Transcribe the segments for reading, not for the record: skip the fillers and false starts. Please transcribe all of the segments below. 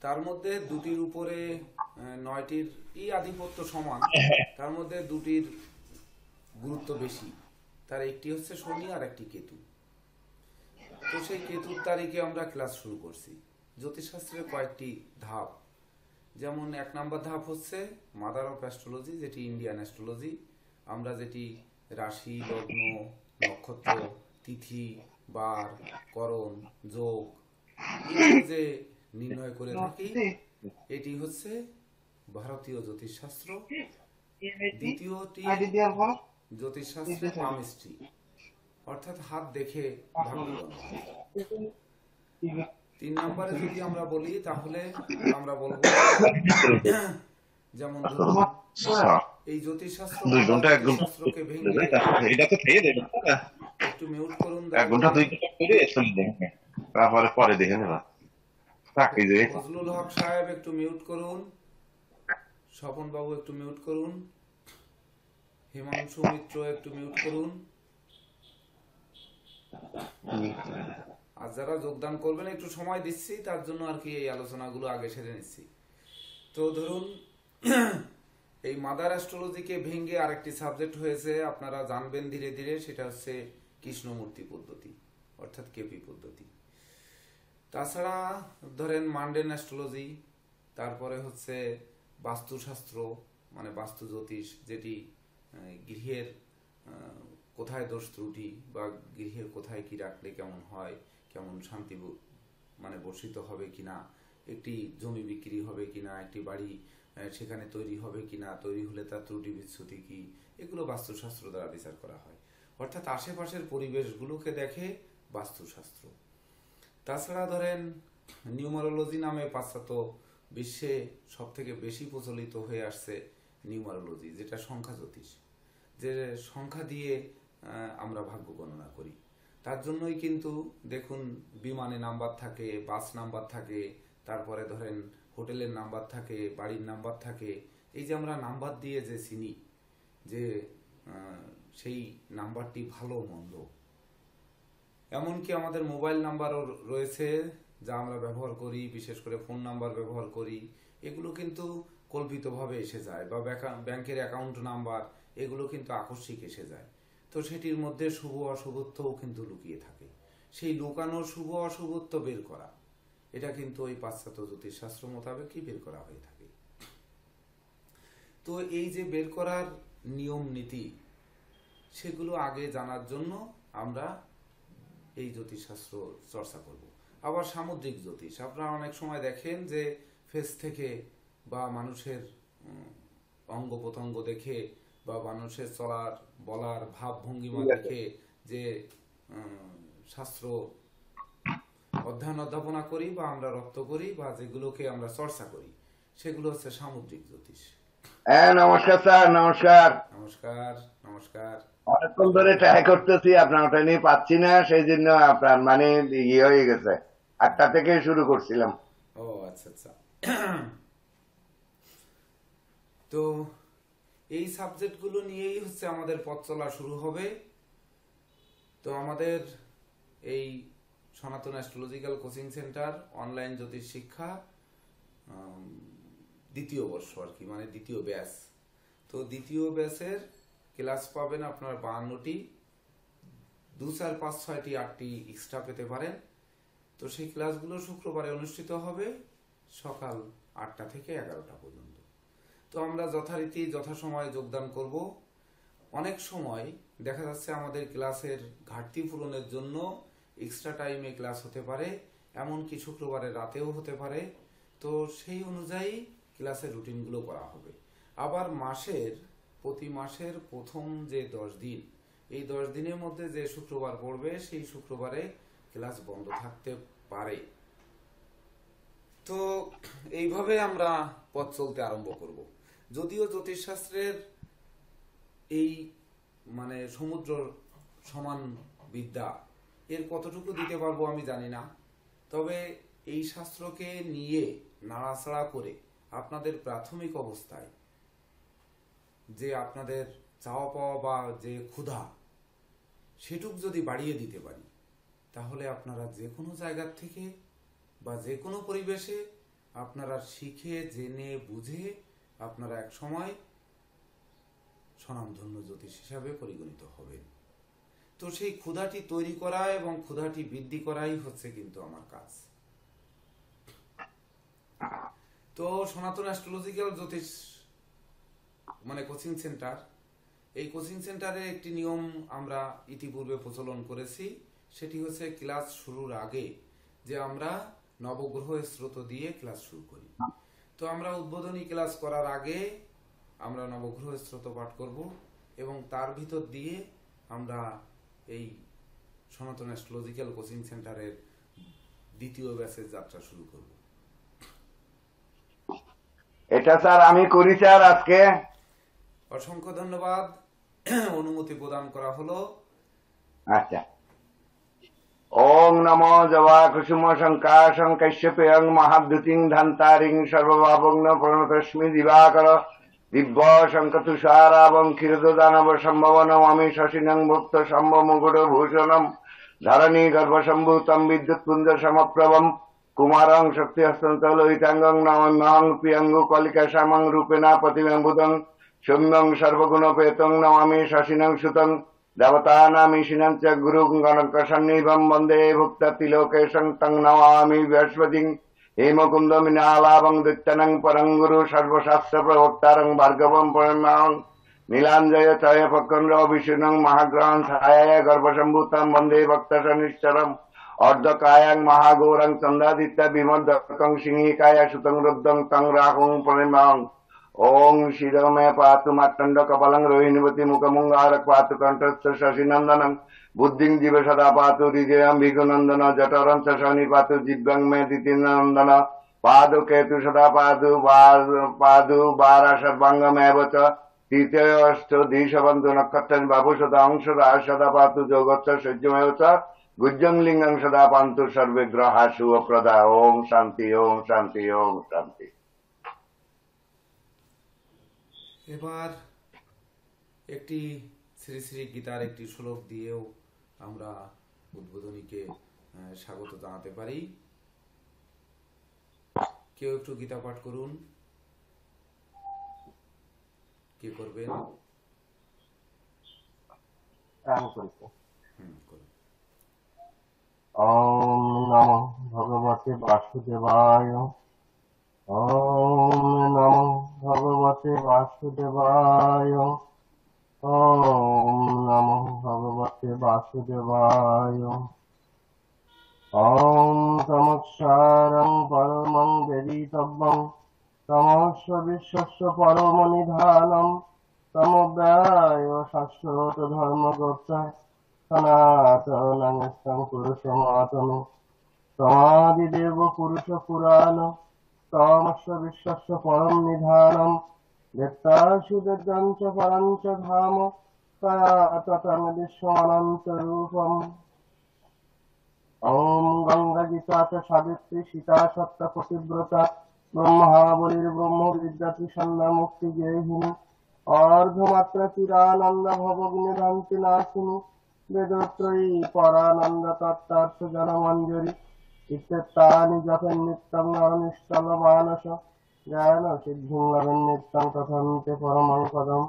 তার মধ্যে দুটির উপরে নয়টির আধিপত্য সমান, তার মধ্যে দুটির গুরুত্ব বেশি। তার একটি হচ্ছে শনি আর একটি কেতু। তো সেই কেতুর তারিখে আমরা ক্লাস শুরু করছি। জ্যোতিষশাস্ত্রের কয়েকটি ধাপ, যেমন 1 নম্বর ধাপ হচ্ছে মাদার অফ অ্যাস্ট্রোলজি, যেটি ইন্ডিয়ান অ্যাস্ট্রোলজি। আমরা যেটি রাশি, লগ্ন, নক্ষত্র, তিথি, বার, করণ, যোগ এগুলো যে নির্ণয় করে থাকি, এটি হচ্ছে ভারতীয় জ্যোতিষশাস্ত্র। দ্বিতীয়টি জ্যোতিষশাস্ত্রে পামিস্ট্রি, অর্থাৎ হাত দেখে ভাগ্য গণনা। 3 নম্বরে যদি আমরা বলি তাহলে আমরা বলবো যেমন ধরুন এই জ্যোতিষশাস্ত্র জ্যোতিষশাস্ত্রকে ভেঙে একটু মিউট করুন তারপরে পরে দেখে নেবা। ফজলুল হক সাহেব একটু মিউট করুন, স্বপন বাবু একটু মিউট করুন, হিমাংশু মিত্র একটু মিউট করুন। আর যারা যোগদান করবেন একটু সময় দিচ্ছি, তার জন্য আর কি এই আলোচনাগুলো আগে সেরে নিচ্ছি। তো ধরুন এই মাদার অ্যাস্ট্রোলজিকে ভেঙে আরেকটি সাবজেক্ট হয়েছে, আপনারা জানবেন ধীরে ধীরে, সেটা হচ্ছে কৃষ্ণমূর্তি পদ্ধতি, অর্থাৎ কেপি পদ্ধতি। তাছাড়া ধরেন মান্ডেন অ্যাস্ট্রোলজি, তারপরে হচ্ছে বাস্তুশাস্ত্র মানে বাস্তু জ্যোতিষ, যেটি গৃহের কোথায় দোষ ত্রুটি বা গৃহের কোথায় কি রাখলে কেমন হয়, কেমন শান্তি মানে বর্ষিত হবে কিনা, একটি জমি বিক্রি হবে কিনা, একটি বাড়ি সেখানে তৈরি হবে কিনা, তৈরি হলে তার ত্রুটি বিচ্যুতি কি, এগুলো বাস্তুশাস্ত্র দ্বারা বিচার করা হয়। অর্থাৎ আশেপাশের পরিবেশগুলোকে দেখে বাস্তুশাস্ত্র। তাছাড়া ধরেন নিউমারোলজি নামে পাশ্চাত্য বিশ্বে সব থেকে বেশি প্রচলিত হয়ে আসছে নিউমারোলজি, যেটা সংখ্যা জ্যোতিষ, যে সংখ্যা দিয়ে আমরা ভাগ্য গণনা করি। তার জন্যই কিন্তু দেখুন বিমানে নাম্বার থাকে, বাস নাম্বার থাকে, তারপরে ধরেন হোটেলের নাম্বার থাকে, বাড়ির নাম্বার থাকে। এই যে আমরা নাম্বার দিয়ে যে চিনি যে সেই নাম্বারটি ভালো মন্দ, এমনকি আমাদের মোবাইল নাম্বারও রয়েছে যা আমরা ব্যবহার করি, বিশেষ করে ফোন নাম্বার ব্যবহার করি, এগুলো কিন্তু কল্পিতভাবে এসে যায়, বা ব্যাংকের অ্যাকাউন্ট নাম্বার, এগুলো কিন্তু আকস্মিক এসে যায়। তো সেটির মধ্যে শুভ অশুভত্বও কিন্তু লুকিয়ে থাকে। সেই লুকানো শুভ অশুভত্ব বের করা, এটা কিন্তু ওই পাশ্চাত্য জ্যোতিষশাস্ত্র মোতাবেকই বের করা হয়ে থাকে। তো এই যে বের করার নিয়ম নীতি, সেগুলো আগে জানার জন্য আমরা এই জ্যোতিষশাস্ত্র চর্চা করব। আবার সামুদ্রিক জ্যোতিষ, আপনারা অনেক সময় দেখেন যে ফেস থেকে বা মানুষের অঙ্গ প্রত্যঙ্গ দেখে বা মানুষের চলার বলার ভাব ভঙ্গিমা দেখে যে শাস্ত্র অধ্যয়ন অধ্যাপনা করি বা আমরা রপ্ত করি বা যেগুলোকে আমরা চর্চা করি, সেগুলো হচ্ছে সামুদ্রিক জ্যোতিষ। নমস্কার স্যার। নমস্কার নমস্কার। নমস্কার। অনেকক্ষণ ধরে ট্রাই করতেছি, আপনার ওটা নিয়ে পাচ্ছি না, সেই জন্য আপনার মানে ইয়ে হয়ে গেছে। 8টা থেকে শুরু করছিলাম। ও আচ্ছা আচ্ছা। তো এই সাবজেক্টগুলো নিয়েই হচ্ছে আমাদের পথ চলা শুরু হবে। তো আমাদের এই সনাতন অ্যাস্ট্রোলজিক্যাল কোচিং সেন্টার অনলাইন জ্যোতিষ শিক্ষা 2য় বর্ষ আর কি, মানে 2য় ব্যাচ। তো 2য় ব্যাচের ক্লাস পাবেন আপনার 52টি, 2, 4, 5, 6টি 8টি এক্সট্রা পেতে পারেন। তো সেই ক্লাসগুলো শুক্রবারে অনুষ্ঠিত হবে সকাল 8টা থেকে 11টা পর্যন্ত। তো আমরা যথারীতি যথাসময়ে যোগদান করব। অনেক সময় দেখা যাচ্ছে আমাদের ক্লাসের ঘাটতি পূরণের জন্য এক্সট্রা টাইমে ক্লাস হতে পারে, এমনকি শুক্রবারের রাতেও হতে পারে। তো সেই অনুযায়ী ক্লাসের রুটিনগুলো করা হবে। আবার প্রতি মাসের প্রথম যে 10 দিন, এই 10 দিনের মধ্যে যে শুক্রবার পড়বে সেই শুক্রবারে ক্লাস বন্ধ থাকতে পারে। তো এইভাবে আমরা পথ চলতে আরম্ভ করব। যদিও জ্যোতিষশাস্ত্রের এই মানে সমুদ্র সমান বিদ্যা, এর কতটুকু দিতে পারবো আমি জানি না। তবে এই শাস্ত্রকে নিয়ে নাড়াচাড়া করে আপনাদের প্রাথমিক অবস্থায় যে আপনাদের চাওয়া পাওয়া বা যে ক্ষুধা, সেটুক যদি বাড়িয়ে দিতে পারি, তাহলে আপনারা যে কোনো জায়গার থেকে বা যে কোনো পরিবেশে আপনারা শিখে জেনে বুঝে আপনারা এক সময় স্বনামধন্য জ্যোতিষ হিসাবে পরিগণিত হবেন। তো সেই ক্ষুধাটি তৈরি করা এবং ক্ষুধাটি বৃদ্ধি করাই হচ্ছে কিন্তু আমার কাজ। তো সনাতন অ্যাস্ট্রোলজিক্যাল জ্যোতিষ মানে কোচিং সেন্টার, এই কোচিং সেন্টারে একটি নিয়ম আমরা ইতিপূর্বে প্রচলন করেছি, সেটি হচ্ছে ক্লাস শুরুর আগে যে আমরা নবগ্রহ স্রোত দিয়ে ক্লাস শুরু করি। তো আমরা উদ্বোধনী ক্লাস করার আগে আমরা নবগ্রহ স্রোত পাঠ করব এবং তার ভিতর দিয়ে আমরা এই সনাতন অ্যাস্ট্রোলজিক্যাল কোচিং সেন্টারের দ্বিতীয় ব্যাচের যাত্রা শুরু করব। এটা স্যার আমি করি স্যার আজকে। অসংখ্য ধন্যবাদ, অনুমতি প্রদান করা হলো। আচ্ছা। ওম নমো জবা কুসুম শঙ্কাশং কাশ্যপেয়ং মহাদ্যুতিং ধন্তারিং সর্বভাবগ্ন প্রণতস্মি দিবাকর দিব্য শঙ্কতুষারাবং ক্ষীরদানব সম্ভব নমামি শশিনং ভুক্ত সম্ভ মুকুট ভূষণম ধরণী গর্ভসম্ভূতম বিদ্যুৎ পুঞ্জ সমপ্রভম কুমারং শক্তি হস্তন্ত লোহিতাঙ্গং নমহং প্রিয়ঙ্গু কলিকা শ্যামং রূপেণা প্রতিবিম্বুতং সৌম্যং সর্বগুণপেতং নমামি শশিনং সুতং দেবতানামীশিনং চ গুরুং গণকসন্নিভং বন্দে ভুক্ত তিলোকেশং তং নমামি বৃহস্পতিং হেমকুন্দ মিনালাভং দৈত্যনং পরং গুরু সর্বশাস্ত্র প্রবক্তারং ভার্গবং পরমাং নীলাঞ্জয় চয় ফকন্দ্র বিষ্ণুং মহাগ্রহং ছায়ায় গর্ভসম্ভূতং বন্দে ভক্ত শনিশ্চরম অর্ধকায়াং মহাগৌরং চন্দ্রাদিত্য বিমর্দকং সিংহিকায় সুতং রুদ্ধং তং রাহুং পরমাং ओम शिरो में पातु मार्तंड कपालं रोहिणीवती मुखमुंगारक पातु कंठस्थ शशिनंदनं बुद्धिं जीव सदा पातु हृदयं भिगुनंदन जठरं च शनि पातु जिह्वं मे दितिनंदन पादु केतु सदा पादु पादु बारा सर्वांगमेव च तृतीयश्च दिशबन्धु नक्षत्रं बाबु सदा अंश सदा पातु जोगच्च सज्जमेव च गुज्जं लिंगं सदा पान्तु सर्वे ग्रहा शुभप्रदा। ओम शांति ओम शांति ओम शांति। এবার একটি শ্রী শ্রী গীতার একটি শ্লোক দিয়েও আমরা উদ্বোধনীকে স্বাগত জানাতে পারি। কেউ একটু গীতা পাঠ করুন। কে করবেন? ওম নমো ভগবতে বাসুদেবায়। ওম নমো ভগবতে বাসুদেবায়। ওম নমো ভগবতে বাসুদেবায়। ওম তমঃসারং পরমং বেদিতব্যং তমস্য বিশ্বস্য পরম নিধানম তমব্যায় শাশ্বত ধর্মগোপ্ত সনাতনং পুরুষমাতমে তমাদিদেব পুরুষ পুরাণ তমস্য বিশ্বস্য পরম নিধানম বেত্তাসুদেবং চ পরং চ ধাম তয়া ততং বিশ্বমনন্তরূপম। ওম গঙ্গা গীতা চ সাবিত্রী সীতা সত্য পতিব্রতা ব্রহ্মাবলীর ব্রহ্মবিদ্যা ত্রিসন্ধ্যা মুক্তি গেহিনী অর্ধমাত্রা চিরানন্দ ভবগ্নিধান্তি নাশিনী বেদত্রয়ী পরানন্দ তত্তার্থ জনমঞ্জরি ইত্যেতানি যথেন নিত্যং নরনিষ্ঠল মানস জ্ঞান সিদ্ধিং লভেন নিত্যং তথন্তে পরমং পদম।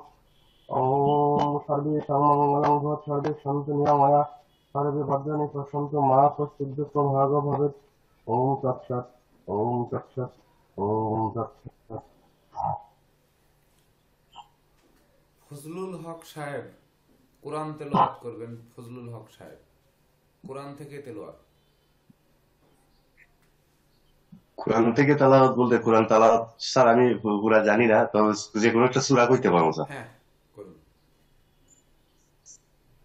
ওম সর্বেষাং মঙ্গলং ভূত সর্বে সন্তু নিরাময়া সর্বে ভদ্রাণি পশ্যন্তু মা কশ্চিৎ দুঃখং ভাগ ভবেৎ। ওম তৎসৎ ওম তৎসৎ ওম তৎসৎ। ফজলুল হক সাহেব কোরআন তেলাওয়াত করবেন। ফজলুল হক সাহেব কোরআন থেকে তেলাওয়াত। কোরআন থেকে তেলাওয়াত বলতে কোরআন তেলাওয়াত স্যার আমি পুরা জানি না, তো যে কোনো একটা সূরা কইতে পারবো স্যার। হ্যাঁ করুন।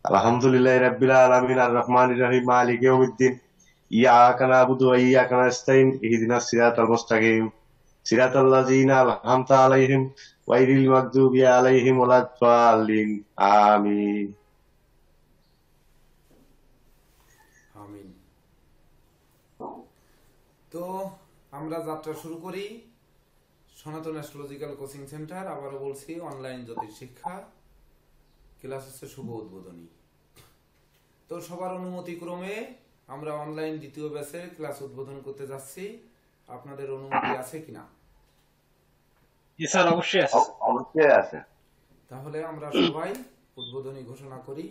আলহামদুলিল্লাহি রাব্বিল আলামিন আর রহমানির রহিম মালিকি ইয়াউমিদ্দিন ইয়াকা না'বুদু ওয়া ইয়াকা নাস্তাইন ইহদিনাস সিরাতাল মুস্তাকিম সিরাতাল লাযিনা আন'আমতা আলাইহিম গায়রিল মাগদুবি আলাইহিম ওয়ালাদ-দাল্লিন। আমিন আমিন। তো আমরা যাত্রা শুরু করি। সনাতন অ্যাস্ট্রোলজিক্যাল কোচিং সেন্টার, আবারও বলছি, অনলাইন জ্যোতিষ শিক্ষা। ক্লাস হচ্ছে শুভ উদ্বোধনী। তো সবার অনুমতি ক্রমে আমরা অনলাইন দ্বিতীয় ব্যাচের ক্লাস উদ্বোধন করতে যাচ্ছি। আপনাদের অনুমতি আছে কিনা? জি স্যার, অবশ্যই আছে। অবশ্যই আছে। তাহলে আমরা সবাই উদ্বোধনী ঘোষণা করি।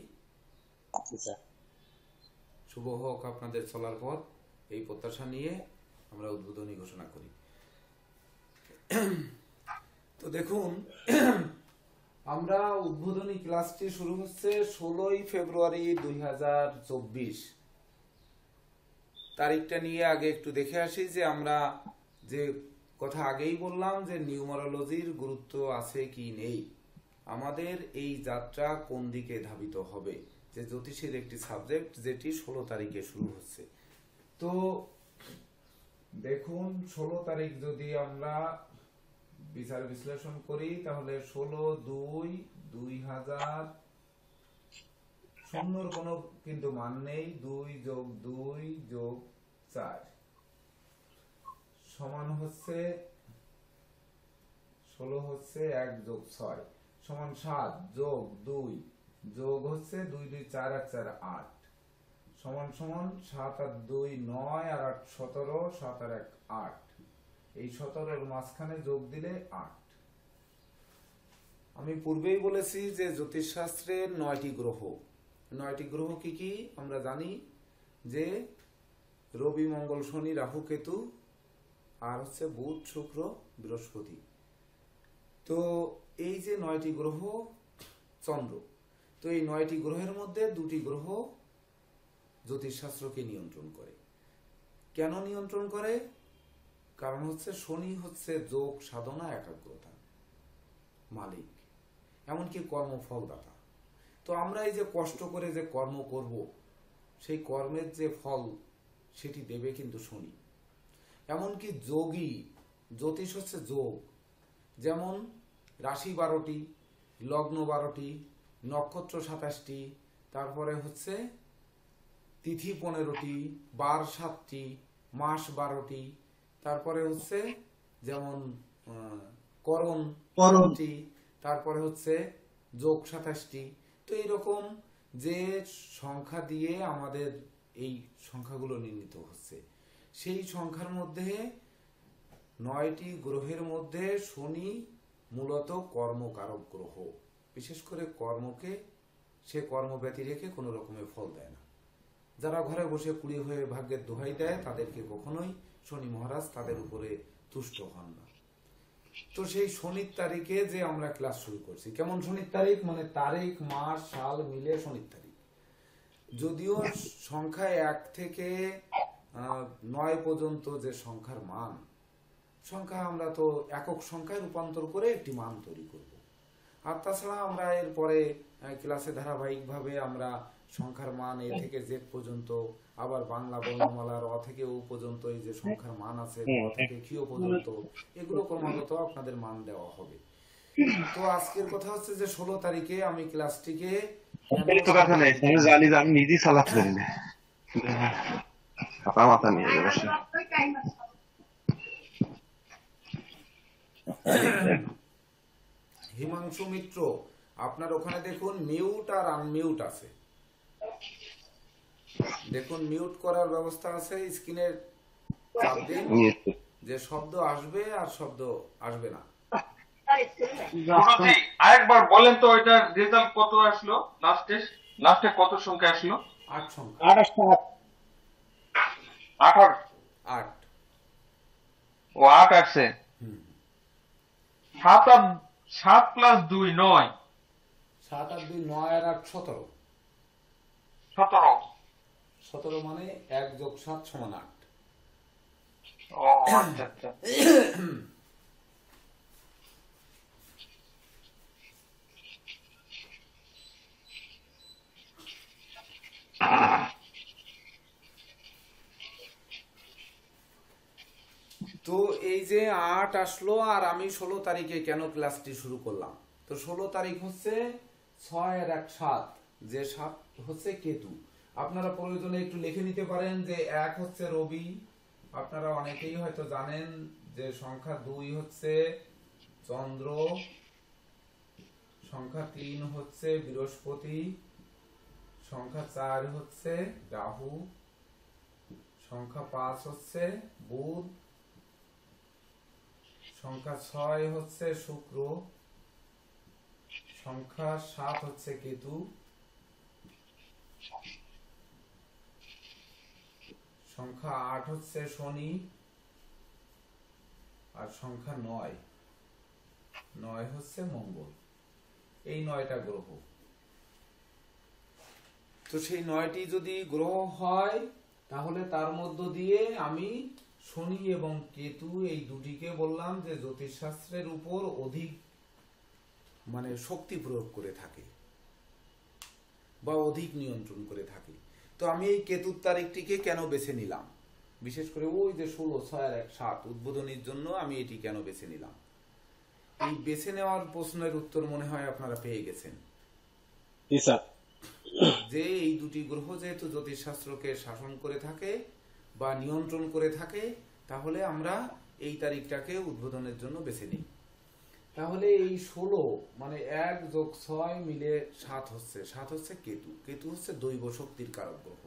জি স্যার। শুভ হোক আপনাদের চলার পথ, এই প্রত্যাশা নিয়ে আমরা উদ্বোধনী ঘোষণা করি। তো দেখুন, আমরা উদ্বোধনী ক্লাসটি শুরু হচ্ছে 16ই ফেব্রুয়ারি 2024 তারিখটা নিয়ে আগে একটু দেখে আসি যে আমরা যে কথা আগেই বললাম যে নিউমারোলজির গুরুত্ব আছে কি নেই, আমাদের এই যাত্রা কোন দিকে ধাবিত হবে, যে জ্যোতিষের একটি সাবজেক্ট যেটি 16 তারিখে শুরু হচ্ছে। তো দেখুন 16 তারিখ যদি আমরা বিচার বিশ্লেষণ করি তাহলে 16/2/2000 শূন্যর কোনো কিন্তু মান নেই, 2+2+4 সমান হচ্ছে 16 হচ্ছে 1+6 সমান 7 যোগ 2 যোগ হচ্ছে 2 2 4 আর 4 8 সমান সমান 7 আর 2 9 আর 8 17, 7 আর 1 8, এই 17-র মাঝখানে যোগ দিলে 8। আমি পূর্বেই বলেছি যে জ্যোতিষশাস্ত্রের 9টি গ্রহ। 9টি গ্রহ কি কি আমরা জানি, যে রবি মঙ্গল শনি রাহু কেতু আর হচ্ছে বুধ শুক্র বৃহস্পতি। তো এই যে 9টি গ্রহ, চন্দ্র, তো এই 9টি গ্রহের মধ্যে 2টি গ্রহ জ্যোতিষশাস্ত্রকে নিয়ন্ত্রণ করে। কেন নিয়ন্ত্রণ করে? কারণ হচ্ছে শনি হচ্ছে যোগ সাধনা একাগ্রতা মালিক, এমনকি কর্মফলদাতা। তো আমরা এই যে কষ্ট করে যে কর্ম করব, সেই কর্মের যে ফল সেটি দেবে কিন্তু শনি। এমনকি যোগী, জ্যোতিষ হচ্ছে যোগ, যেমন রাশি 12টি, লগ্ন 12টি, নক্ষত্র 27টি, তারপরে হচ্ছে তিথি 15টি, বার 7টি, মাস 12টি, তারপরে হচ্ছে যেমন করণ 7টি, তারপরে হচ্ছে যোগ 27টি। তো এইরকম যে সংখ্যা দিয়ে আমাদের এই সংখ্যাগুলো নির্ণীত হচ্ছে, সেই সংখ্যার মধ্যে 9টি গ্রহের মধ্যে শনি মূলত কর্মকারক গ্রহ। বিশেষ করে কর্মকে সে কর্মব্যতি রেখে কোনো রকমের ফল দেয় না। যারা ঘরে বসে কুড়ি হয়ে ভাগ্যের দোহাই দেয় তাদেরকে কখনোই শনি মহারাজ তাদের উপরে তুষ্ট হন না। তো সেই শনির তারিখে যে আমরা ক্লাস শুরু করছি, কেমন শনির তারিখ, মানে তারিখ মাস সাল মিলে শনির তারিখ। যদিও সংখ্যা 1 থেকে 9 পর্যন্ত যে সংখ্যার মান, সংখ্যা আমরা তো একক সংখ্যায় রূপান্তর করে একটি মান তৈরি করব। আর তাছাড়া আমরা এরপরে ক্লাসে ধারাবাহিকভাবে আমরা সংখ্যার মান এ থেকে জেড পর্যন্ত, আবার বাংলা বর্ণমালার অ থেকে ও পর্যন্ত এই যে সংখ্যার মান আছে, অ থেকে ক্ষীয় পর্যন্ত, এগুলো ক্রমাগত আপনাদের মান দেওয়া হবে। তো আজকের কথা হচ্ছে যে 16 তারিখে আমি ক্লাসটিকে কথা নেই, আমি জানি যে আমি নিজেই চালাতে পারি না, ফাঁকা মাথা নিয়ে বসে। হিমাংশু মিত্র, আপনার ওখানে দেখুন মিউট আর আনমিউট আছে, দেখুন মিউট করার ব্যবস্থা আছে, স্ক্রিনের চাপ দিন যে শব্দ আসবে আর শব্দ আসবে না। আরেকবার বলেন তো ওইটার রেজাল্ট কত আসলো, লাস্টে কত সংখ্যা আসলো? 8 সংখ্যা। 8 8 ও 8 আসছে। 7 প্লাস 2 9, 7 আর 2 9 আর 8 17। 17 মানে 1 যোগ 7 সমান 8। ও আচ্ছা আচ্ছা। তো এই যে 8 আসলো, আর আমি 16 তারিখে কেন ক্লাসটি শুরু করলাম, তো 16 তারিখ হচ্ছে 6 আর 1 7, যে 7 হচ্ছে কেতু। আপনারা প্রয়োজনে একটু লিখে নিতে পারেন যে 1 হচ্ছে রবি, আপনারা অনেকেই হয়তো জানেন যে সংখ্যা 2 হচ্ছে চন্দ্র, সংখ্যা 3 হচ্ছে বৃহস্পতি, সংখ্যা 4 হচ্ছে রাহু, সংখ্যা 5 হচ্ছে বুধ, সংখ্যা 6 হচ্ছে শুক্র, সংখ্যা 7 হচ্ছে কেতু, সংখ্যা 8 হচ্ছে শনি, আর সংখ্যা 9 হচ্ছে মঙ্গল। এই 9টা গ্রহ। তো সেই 9টি যদি গ্রহ হয় তাহলে তার মধ্য দিয়ে আমি শনি এবং কেতু এই দুটিকে বললাম যে জ্যোতিষশাস্ত্রের উপর অধিক মানে শক্তি প্রয়োগ করে থাকে বা অধিক নিয়ন্ত্রণ করে থাকে। তো আমি এই কেতুর তারিখটিকে কেন বেছে নিলাম, বিশেষ করে ওই যে 16/6/1/7 উদ্বোধনীর জন্য আমি এটি কেন বেছে নিলাম? এই বেছে নেওয়ার প্রশ্নের উত্তর মনে হয় আপনারা পেয়ে গেছেন জি স্যার। যে এই দুটি গ্রহ যেহেতু জ্যোতিষশাস্ত্রকে শাসন করে থাকে বা নিয়ন্ত্রণ করে থাকে, তাহলে আমরা এই তারিখটাকে উদ্বোধনের জন্য বেছে নিই। তাহলে এই 16 মানে 1 + 6 মিলে 7 হচ্ছে কেতু। কেতু হচ্ছে দৈব শক্তির কারক গ্রহ।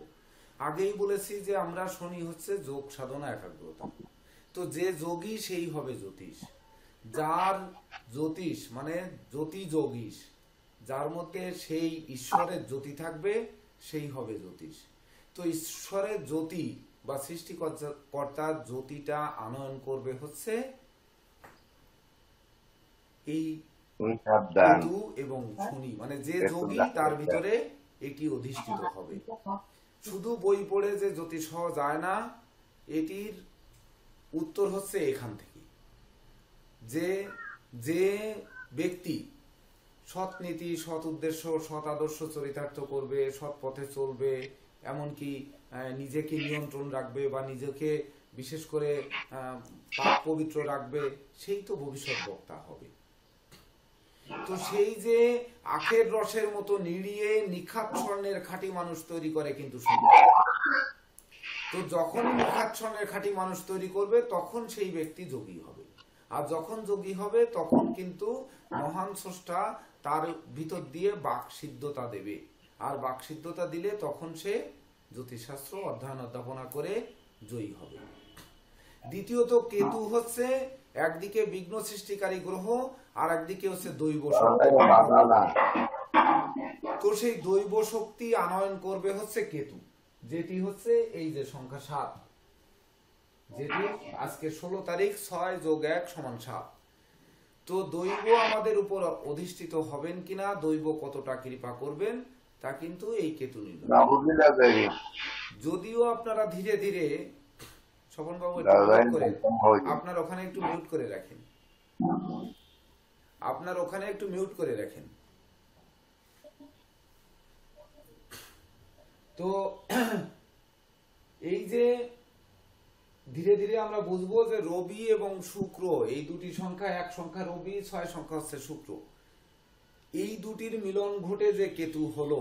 আগেই বলেছি যে আমরা শনি হচ্ছে যোগ সাধনা একাগ্রতা। তো যে যোগী সেই হবে জ্যোতিষ। যার জ্যোতিষ মানে জ্যোতি যোগীশ, যার মধ্যে সেই ঈশ্বরের জ্যোতি থাকবে সেই হবে জ্যোতিষ। তো ঈশ্বরের জ্যোতি বা সৃষ্টিকর্তার জ্যোতিটা আনয়ন করবে হচ্ছে এই কেতু এবং শনি, মানে যে যোগী তার ভিতরে এটি অধিষ্ঠিত হবে। শুধু বই পড়ে যে জ্যোতিষ হওয়া যায় না, এটির উত্তর হচ্ছে এখান থেকে যে যে ব্যক্তি সৎ নীতি, সৎ উদ্দেশ্য, সৎ আদর্শ চরিতার্থ করবে, সৎ পথে চলবে, এমনকি নিজেকে নিয়ন্ত্রণ রাখবে বা নিজেকে বিশেষ করে পাক পবিত্র রাখবে, সেই তো ভবিষ্যৎ বক্তা হবে। তো সেই যে আখের রসের মতো নিড়িয়ে নিখাত স্বর্ণের খাঁটি মানুষ তৈরি করে কিন্তু শনি। তো যখন নিখাত স্বর্ণের খাঁটি মানুষ তৈরি করবে তখন সেই ব্যক্তি যোগী হবে। আর যখন যোগী হবে তখন কিন্তু মহান স্রষ্টা তার ভিতর দিয়ে বাক সিদ্ধতা দেবে। আর বাক সিদ্ধতা দিলে তখন সে জ্যোতিষশাস্ত্র অধ্যয়ন অধ্যাপনা করে জয়ী হবে। দ্বিতীয়ত কেতু হচ্ছে একদিকে বিঘ্ন সৃষ্টিকারী গ্রহ আর একদিকে হচ্ছে দৈব শক্তি। তো সেই দৈব শক্তি আনয়ন করবে হচ্ছে কেতু, যেটি হচ্ছে এই যে সংখ্যা 7, যেটি আজকে 16 তারিখ 6 + 1 = 7। তো দৈব আমাদের উপর অধিষ্ঠিত হবেন কিনা, দৈব কতটা কৃপা করবেন তা কিন্তু এই কেতু নির্ণয়। যদিও আপনারা ধীরে ধীরে স্বপন বাবু আপনার ওখানে একটু মিউট করে রাখেন, আপনার ওখানে একটু মিউট করে রাখেন। তো এই যে ধীরে ধীরে আমরা বুঝবো যে রবি এবং শুক্র এই দুটি সংখ্যা, এক সংখ্যা রবি, 6 সংখ্যা হচ্ছে শুক্র, এই দুটির মিলন ঘটে যে কেতু হলো।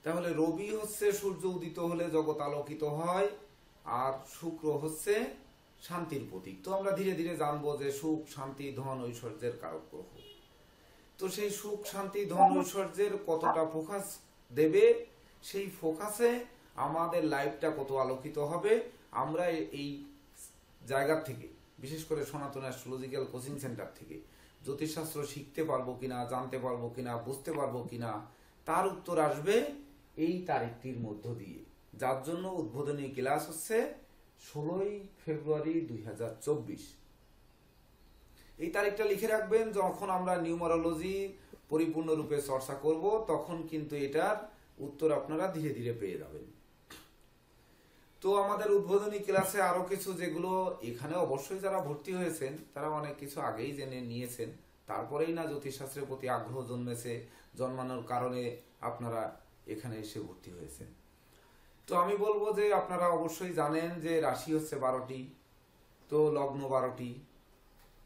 তাহলে রবি হচ্ছে সূর্য উদিত হলে জগৎ আলোকিত হয়, আর শুক্র হচ্ছে শান্তির প্রতীক। তো আমরা ধীরে ধীরে জানবো যে সুখ, শান্তি, ধন, ঐশ্বর্যের কারক গ্রহ। তো সেই সুখ, শান্তি, ধন, ঐশ্বর্যের কতটা ফোকাস দেবে, সেই ফোকাসে আমাদের লাইফটা কত আলোকিত হবে, আমরা এই জায়গা থেকে, বিশেষ করে সনাতন অ্যাস্ট্রোলজিক্যাল কোচিং সেন্টার থেকে জ্যোতিষশাস্ত্র শিখতে পারবো কিনা, জানতে পারবো কিনা, বুঝতে পারবো কিনা, তার উত্তর আসবে এই তারিখটির মধ্য দিয়ে। যার জন্য উদ্বোধনী ক্লাস হচ্ছে 16 ফেব্রুয়ারি 2024। এই তারিখটা লিখে রাখবেন। যখন আমরা নিউমারোলজি পরিপূর্ণরূপে চর্চা করব তখন কিন্তু এটার উত্তর আপনারা ধীরে ধীরে পেয়ে যাবেন। তো আমাদের উদ্বোধনী ক্লাসে আরো কিছু, যেগুলো এখানে অবশ্যই যারা ভর্তি হয়েছেন তারা অনেক কিছু আগেই জেনে নিয়েছেন, তারপরেই না জ্যোতিষশাস্ত্রের প্রতি আগ্রহ জন্মেছে, জন্মানোর কারণে আপনারা এখানে এসে ভর্তি হয়েছেন। তো আমি বলবো যে আপনারা অবশ্যই জানেন যে রাশি হচ্ছে 12টি, তো লগ্ন 12টি,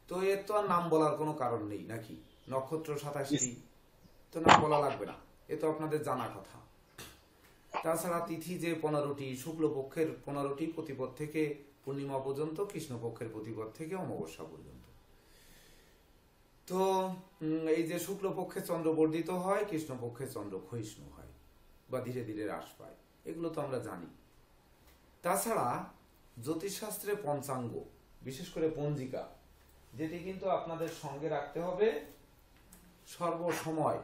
তো এর তো আর নাম বলার কোনো কারণ নেই নাকি, নক্ষত্র 27টি, তো নাম বলা লাগবে না, এ তো আপনাদের জানা কথা। তাছাড়া তিথি যে 15টি, শুক্লপক্ষের 15টি প্রতিপদ থেকে পূর্ণিমা পর্যন্ত, কৃষ্ণপক্ষের প্রতিপদ থেকে অমাবস্যা পর্যন্ত। তো এই যে শুক্লপক্ষে চন্দ্র বর্ধিত হয়, কৃষ্ণপক্ষে চন্দ্র ক্ষয়িষ্ণু হয় বা ধীরে ধীরে হ্রাস পায়, এগুলো তো আমরা জানি। তাছাড়া জ্যোতিষশাস্ত্রে পঞ্চাঙ্গ, বিশেষ করে পঞ্জিকা, যেটি কিন্তু আপনাদের সঙ্গে রাখতে হবে সর্বসময়।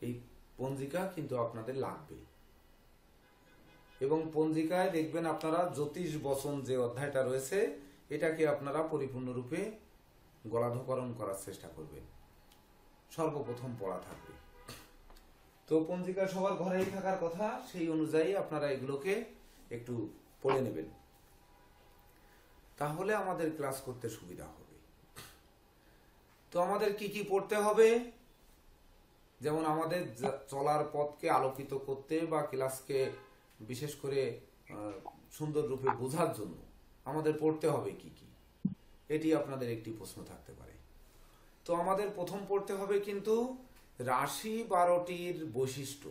এই পঞ্জিকা কিন্তু আপনাদের লাগবে। এবং পঞ্জিকায় দেখবেন আপনারা জ্যোতিষ বচন যে অধ্যায়টা রয়েছে, এটাকে আপনারা পরিপূর্ণরূপে গলাধঃকরণ করার চেষ্টা করবেন। সর্বপ্রথম পড়া থাকবে। তো পঞ্জিকা সবার ঘরেই থাকার কথা, সেই অনুযায়ী আপনারা এগুলোকে একটু পড়ে নেবেন, তাহলে আমাদের ক্লাস করতে সুবিধা হবে। তো আমাদের কি কি পড়তে হবে? যেমন আমাদের চলার পথকে আলোকিত করতে বা ক্লাসকে বিশেষ করে সুন্দর রূপে বোঝার জন্য আমাদের পড়তে হবে কি কি, এটি আপনাদের একটি প্রশ্ন থাকতে পারে। তো আমাদের প্রথম পড়তে হবে কিন্তু রাশি 12টির বৈশিষ্ট্য,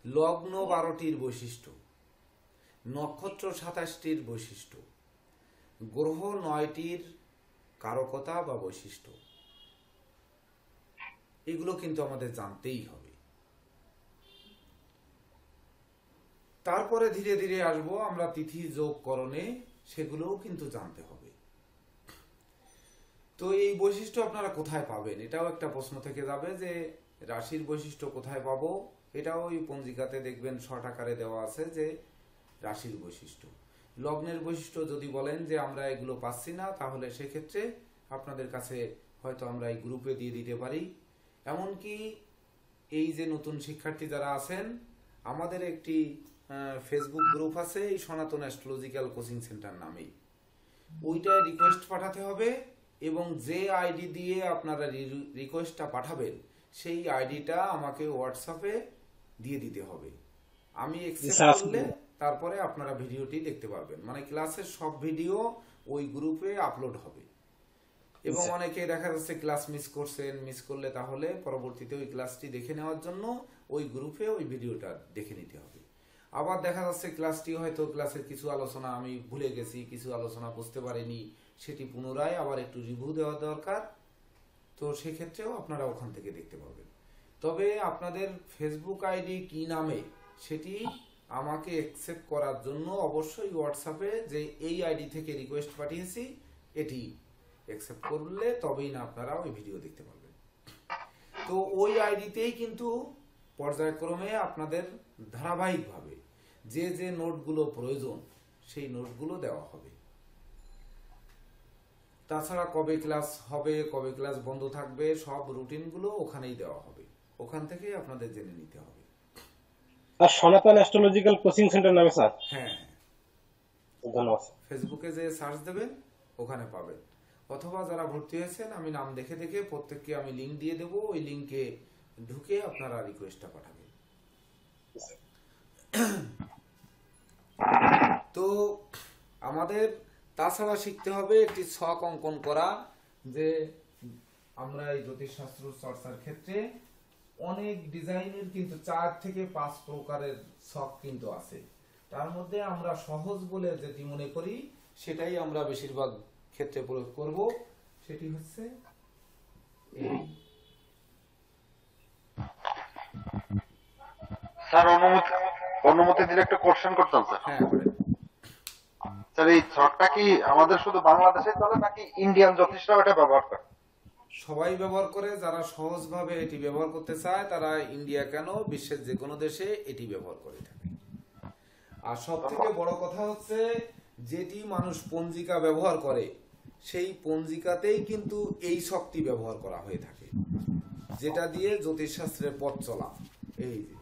লগ্ন 12টির বৈশিষ্ট্য, নক্ষত্র 27টির বৈশিষ্ট্য, গ্রহ 9টির কারকতা বা বৈশিষ্ট্য, এগুলো কিন্তু আমাদের জানতেই হবে। তারপরে ধীরে ধীরে আসবো আমরা তিথি যোগকরণে, সেগুলোও কিন্তু জানতে হবে। তো এই বৈশিষ্ট্য আপনারা কোথায় পাবেন, এটাও একটা প্রশ্ন থেকে যাবে যে রাশির বৈশিষ্ট্য কোথায় পাবো। এটাও ওই পঞ্জিকাতে দেখবেন শর্ট আকারে দেওয়া আছে যে রাশির বৈশিষ্ট্য। লগ্নের বৈশিষ্ট্য যদি বলেন যে আমরা এগুলো পাচ্ছি না, তাহলে সেক্ষেত্রে আপনাদের কাছে হয়তো আমরা এই গ্রুপে দিয়ে দিতে পারি। এমনকি এই যে নতুন শিক্ষার্থী যারা আছেন, আমাদের একটি ফেসবুক গ্রুপ আছে এই সনাতন অ্যাস্ট্রোলজিক্যাল কোচিং সেন্টার নামেই, ওইটায় রিকোয়েস্ট পাঠাতে হবে এবং যে আইডি দিয়ে আপনারা রিকোয়েস্টটা পাঠাবেন সেই আইডিটা আমাকে হোয়াটসঅ্যাপে দিয়ে দিতে হবে। আমি অ্যাকসেপ্ট করলে তারপরে আপনারা ভিডিওটি দেখতে পারবেন, মানে ক্লাসের সব ভিডিও ওই গ্রুপে আপলোড হবে। এবং অনেকে দেখা যাচ্ছে ক্লাস মিস করলে তাহলে পরবর্তীতে ওই ক্লাসটি দেখে নেওয়ার জন্য ওই গ্রুপে ওই ভিডিওটা দেখে নিতে হবে। আবার দেখা যাচ্ছে ক্লাসটি হয়তো ক্লাসের কিছু আলোচনা আমি ভুলে গেছি, কিছু আলোচনা বুঝতে পারিনি, সেটি পুনরায় আবার একটু রিভিউ দেওয়া দরকার। তো সেক্ষেত্রেও আপনারা ওখান থেকে দেখতে পাবেন। তবে আপনাদের ফেসবুক আইডি কি নামে সেটি আমাকে অ্যাকসেপ্ট করার জন্য অবশ্যই হোয়াটসঅ্যাপে যে এই আইডি থেকে রিকোয়েস্ট পাঠিয়েছি এটি অ্যাকসেপ্ট করলে তবেই না আপনারা ওই ভিডিও দেখতে পারবেন। তো ওই আইডিতেই কিন্তু পর্যায়ক্রমে আপনাদের ধারাবাহিকভাবে যে যে নোটগুলো প্রয়োজন সেই নোটগুলো দেওয়া হবে। তাছাড়া কবে ক্লাস হবে, কবে ক্লাস বন্ধ থাকবে, সব রুটিনগুলো ওখানেই দেওয়া হবে, ওখান থেকেই আপনাদের জেনে নিতে হবে। আর সনাতন অ্যাস্ট্রোলজিক্যাল কোচিং সেন্টার নামে স্যার? হ্যাঁ, ধন্যবাদ। ফেসবুকে যে সার্চ দেবেন ওখানে পাবেন, অথবা যারা ভর্তি হয়েছেন আমি নাম দেখে দেখে প্রত্যেককে আমি লিংক দিয়ে দেবো, ওই লিংকে ঢুকে আপনারা রিকোয়েস্টটা পাঠাবেন। তো আমাদের তাছাড়া শিখতে হবে একটি ছক অঙ্কন করা, যে আমরা এই জ্যোতিষশাস্ত্র চর্চার ক্ষেত্রে অনেক ডিজাইনের কিন্তু 4 থেকে 5 প্রকারের ছক কিন্তু আছে। তার মধ্যে আমরা সহজ বলে যেটি মনে করি সেটাই আমরা বেশিরভাগ ক্ষেত্রে প্রয়োগ করব, সেটি হচ্ছে এই। স্যার অনুমতি দিলে একটা কোশ্চেন করতাম স্যার। হ্যাঁ, করেন। স্যার এই ছকটা কি আমাদের শুধু বাংলাদেশে চলে নাকি ইন্ডিয়ান জ্যোতিষরাও এটা ব্যবহার করে? সবাই ব্যবহার করে, যারা সহজভাবে এটি ব্যবহার করতে চায় তারা ইন্ডিয়া কেন বিশ্বের যে কোনো দেশে এটি ব্যবহার করে থাকে। আর সব থেকে বড় কথা হচ্ছে যেটি মানুষ পঞ্জিকা ব্যবহার করে সেই পঞ্জিকাতেই কিন্তু এই শক্তি ব্যবহার করা হয়ে থাকে, যেটা দিয়ে জ্যোতিষশাস্ত্রের পথ চলা। এই যে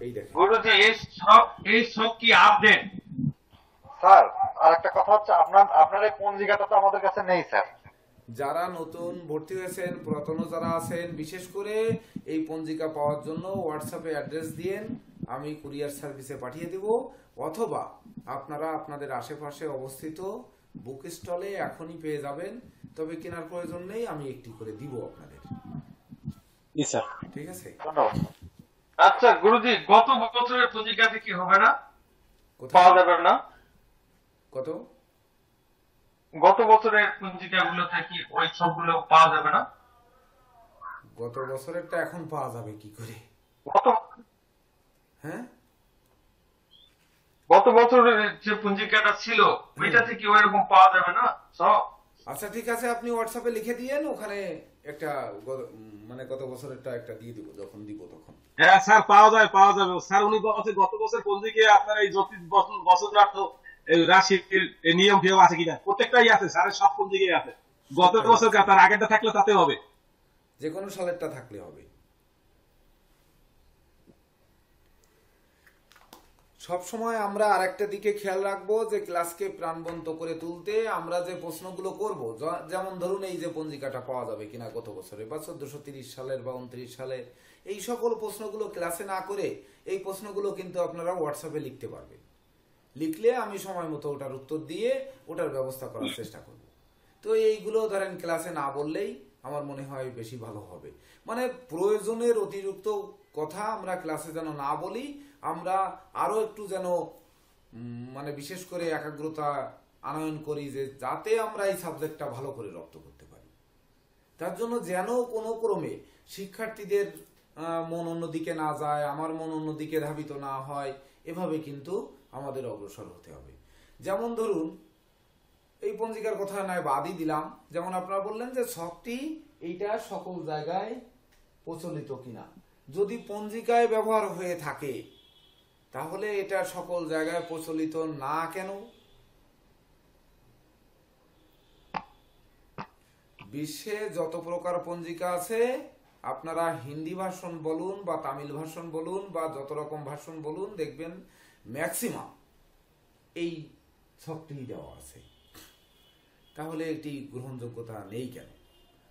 এই দেখেন গুরুজি, এই সব কি আপডেট? স্যার আর একটা কথা হচ্ছে আপনার এই পঞ্জিকাটা তো আমাদের কাছে নেই স্যার। যারা নতুন ভর্তি হয়েছেন, পুরাতন যারা আছেন, বিশেষ করে এই পঞ্জিকা পাওয়ার জন্য হোয়াটসঅ্যাপে অ্যাড্রেস দিয়েন, আমি কুরিয়ার সার্ভিসে পাঠিয়ে দেব, অথবা আপনারা আপনাদের আশেপাশে অবস্থিত বুক স্টলে এখনই পেয়ে যাবেন। তবে কেনার প্রয়োজন নেই, আমি একটি করে দিব আপনাদের। ঠিক আছে, ধন্যবাদ। আচ্ছা গুরুজি, গত বছরের পঞ্জিকাতে কি হবে না, পাওয়া যাবে না? কত গত বছরের পঞ্জিকাগুলোতে কি ওই সবগুলো পাওয়া যাবে না? গত বছরেরটা এখন পাওয়া যাবে কি করে? গত হ্যাঁ, গত বছরের যে পঞ্জিকাটা ছিল ওইটা থেকে ওইরকম পাওয়া যাবে না সব? আচ্ছা ঠিক আছে, আপনি হোয়াটসঅ্যাপে লিখে দিয়েন, ওখানে একটা মানে গত বছরেরটা একটা দিয়ে দিব, যখন দিব তখন। হ্যাঁ স্যার, পাওয়া যাবে স্যার। উনি বলছে গত বছর পঞ্জিকে আপনার এই জ্যোতিষ বছরার্থ রাশির এই নিয়ম ফিয়ম আছে কিনা, প্রত্যেকটাই আছে স্যারের, সব পঞ্জিকে আছে। গত বছর তার আগেরটা থাকলে তাতে হবে, যে কোনো সালেরটা থাকলে হবে। সব সময় আমরা আরেকটা দিকে খেয়াল রাখবো যে ক্লাসকে প্রাণবন্ত করে তুলতে আমরা যে প্রশ্নগুলো করব, যেমন ধরুন এই যে পঞ্জিকাটা পাওয়া যাবে কিনা গত বছরে বা 1430 সালের বা 29 সালের, এই সকল প্রশ্নগুলো ক্লাসে না করে এই প্রশ্নগুলো কিন্তু আপনারা হোয়াটসঅ্যাপে লিখতে পারবেন। লিখলে আমি সময় মতো ওটার উত্তর দিয়ে ওটার ব্যবস্থা করার চেষ্টা করব। তো এইগুলো ধরেন ক্লাসে না বললেই আমার মনে হয় বেশি ভালো হবে। মানে প্রয়োজনের অতিরিক্ত কথা আমরা ক্লাসে যেন না বলি, আমরা আরো একটু যেন মানে বিশেষ করে একাগ্রতা আনয়ন করি, যে যাতে আমরা এই সাবজেক্টটা ভালো করে রপ্ত করতে পারি। তার জন্য যেন কোনো ক্রমে শিক্ষার্থীদের মন অন্যদিকে না যায়, আমার মন অন্যদিকে ধাবিত না হয়, এভাবে কিন্তু আমাদের অগ্রসর হতে হবে। যেমন ধরুন এই পঞ্জিকার কথা নয় বাদই দিলাম, যেমন আপনারা বললেন যে ছকটি এইটা সকল জায়গায় প্রচলিত কিনা। যদি পঞ্জিকায় ব্যবহার হয়ে থাকে তাহলে এটা সকল জায়গায় প্রচলিত না কেন? বিশ্বে যত প্রকার পঞ্জিকা আছে, আপনারা হিন্দি ভাষণ বলুন বা তামিল ভাষণ বলুন বা যত রকম ভাষণ বলুন, দেখবেন ম্যাক্সিমাম এই ছকটি দেওয়া আছে। তাহলে এটি গ্রহণযোগ্যতা নেই কেন?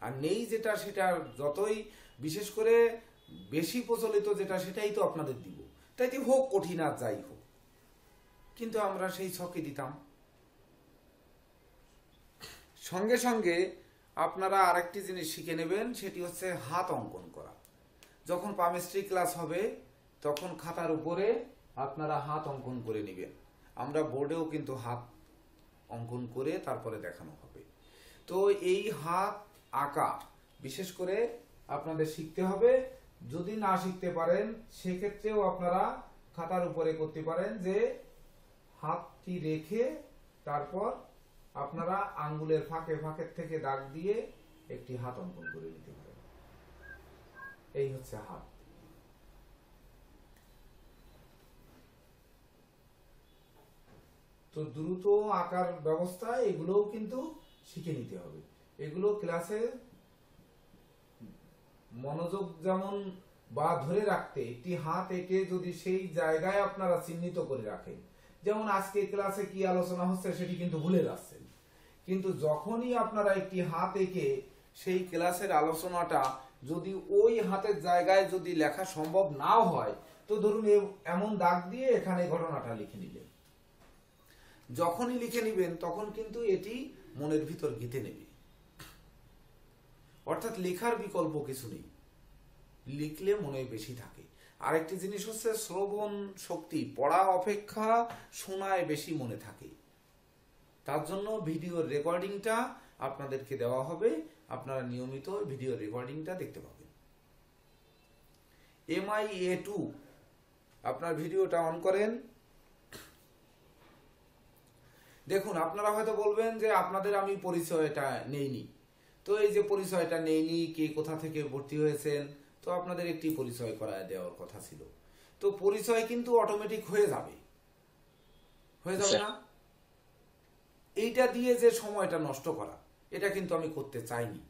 আর নেই যেটা, সেটা যতই বিশেষ করে বেশি প্রচলিত যেটা, সেটাই তো আপনাদের দিব, তাইতে হোক কঠিন আর যাই হোক, কিন্তু আমরা সেই ছকে দিতাম। সঙ্গে সঙ্গে আপনারা আরেকটি জিনিস শিখে নেবেন, সেটি হচ্ছে হাত অঙ্কন করা। যখন পামিস্ট্রি ক্লাস হবে তখন খাতার উপরে আপনারা হাত অঙ্কন করে নেবেন। আমরা বোর্ডেও কিন্তু হাত অঙ্কন করে তারপরে দেখানো হবে। তো এই হাত আঁকা বিশেষ করে আপনাদের শিখতে হবে। যদি না শিখতে পারেন সেক্ষেত্রেও আপনারা খাতার উপরে করতে পারেন, যে হাতটি রেখে তারপর আপনারা আঙ্গুলের ফাঁকে ফাঁকের থেকে দাগ দিয়ে একটি হাত অঙ্কন করে নিতে পারেন। এই হচ্ছে হাত। তো দ্রুত আঁকার ব্যবস্থা এগুলোও কিন্তু শিখে নিতে হবে। এগুলো ক্লাসে মনোযোগ যেমন বা ধরে রাখতে একটি হাত এঁকে যদি সেই জায়গায় আপনারা চিহ্নিত করে রাখেন, যেমন আজকে ক্লাসে কি আলোচনা হচ্ছে সেটি কিন্তু ভুলে যাচ্ছেন, কিন্তু যখনই আপনারা একটি হাত এঁকে সেই ক্লাসের আলোচনাটা যদি ওই হাতের জায়গায় যদি লেখা সম্ভব নাও হয়, তো ধরুন এমন দাগ দিয়ে এখানে ঘটনাটা লিখে নিলেন। যখনই লিখে নিবেন তখন কিন্তু এটি মনের ভিতর গেঁথে নেবে। অর্থাৎ লেখার বিকল্প কিছু নেই, লিখলে মনে বেশি থাকে। আরেকটি জিনিস হচ্ছে শ্রবণ শক্তি, পড়া অপেক্ষা শোনায় বেশি মনে থাকে। তার জন্য ভিডিওর রেকর্ডিংটা আপনাদেরকে দেওয়া হবে, আপনারা নিয়মিত ভিডিও রেকর্ডিংটা দেখতে পাবেন। MIA2 আপনার ভিডিওটা অন করেন। দেখুন আপনারা হয়তো বলবেন যে আপনাদের আমি পরিচয়টা নেইনি। তো এই যে পরিচয়টা নেইনি, কে কোথা থেকে ভর্তি হয়েছেন, তো আপনাদের একটি পরিচয় করায় দেওয়ার কথা ছিল। তো পরিচয় কিন্তু অটোমেটিক হয়ে যাবে না? এইটা দিয়ে যে সময়টা নষ্ট করা, এটা কিন্তু আমি করতে চাইনি।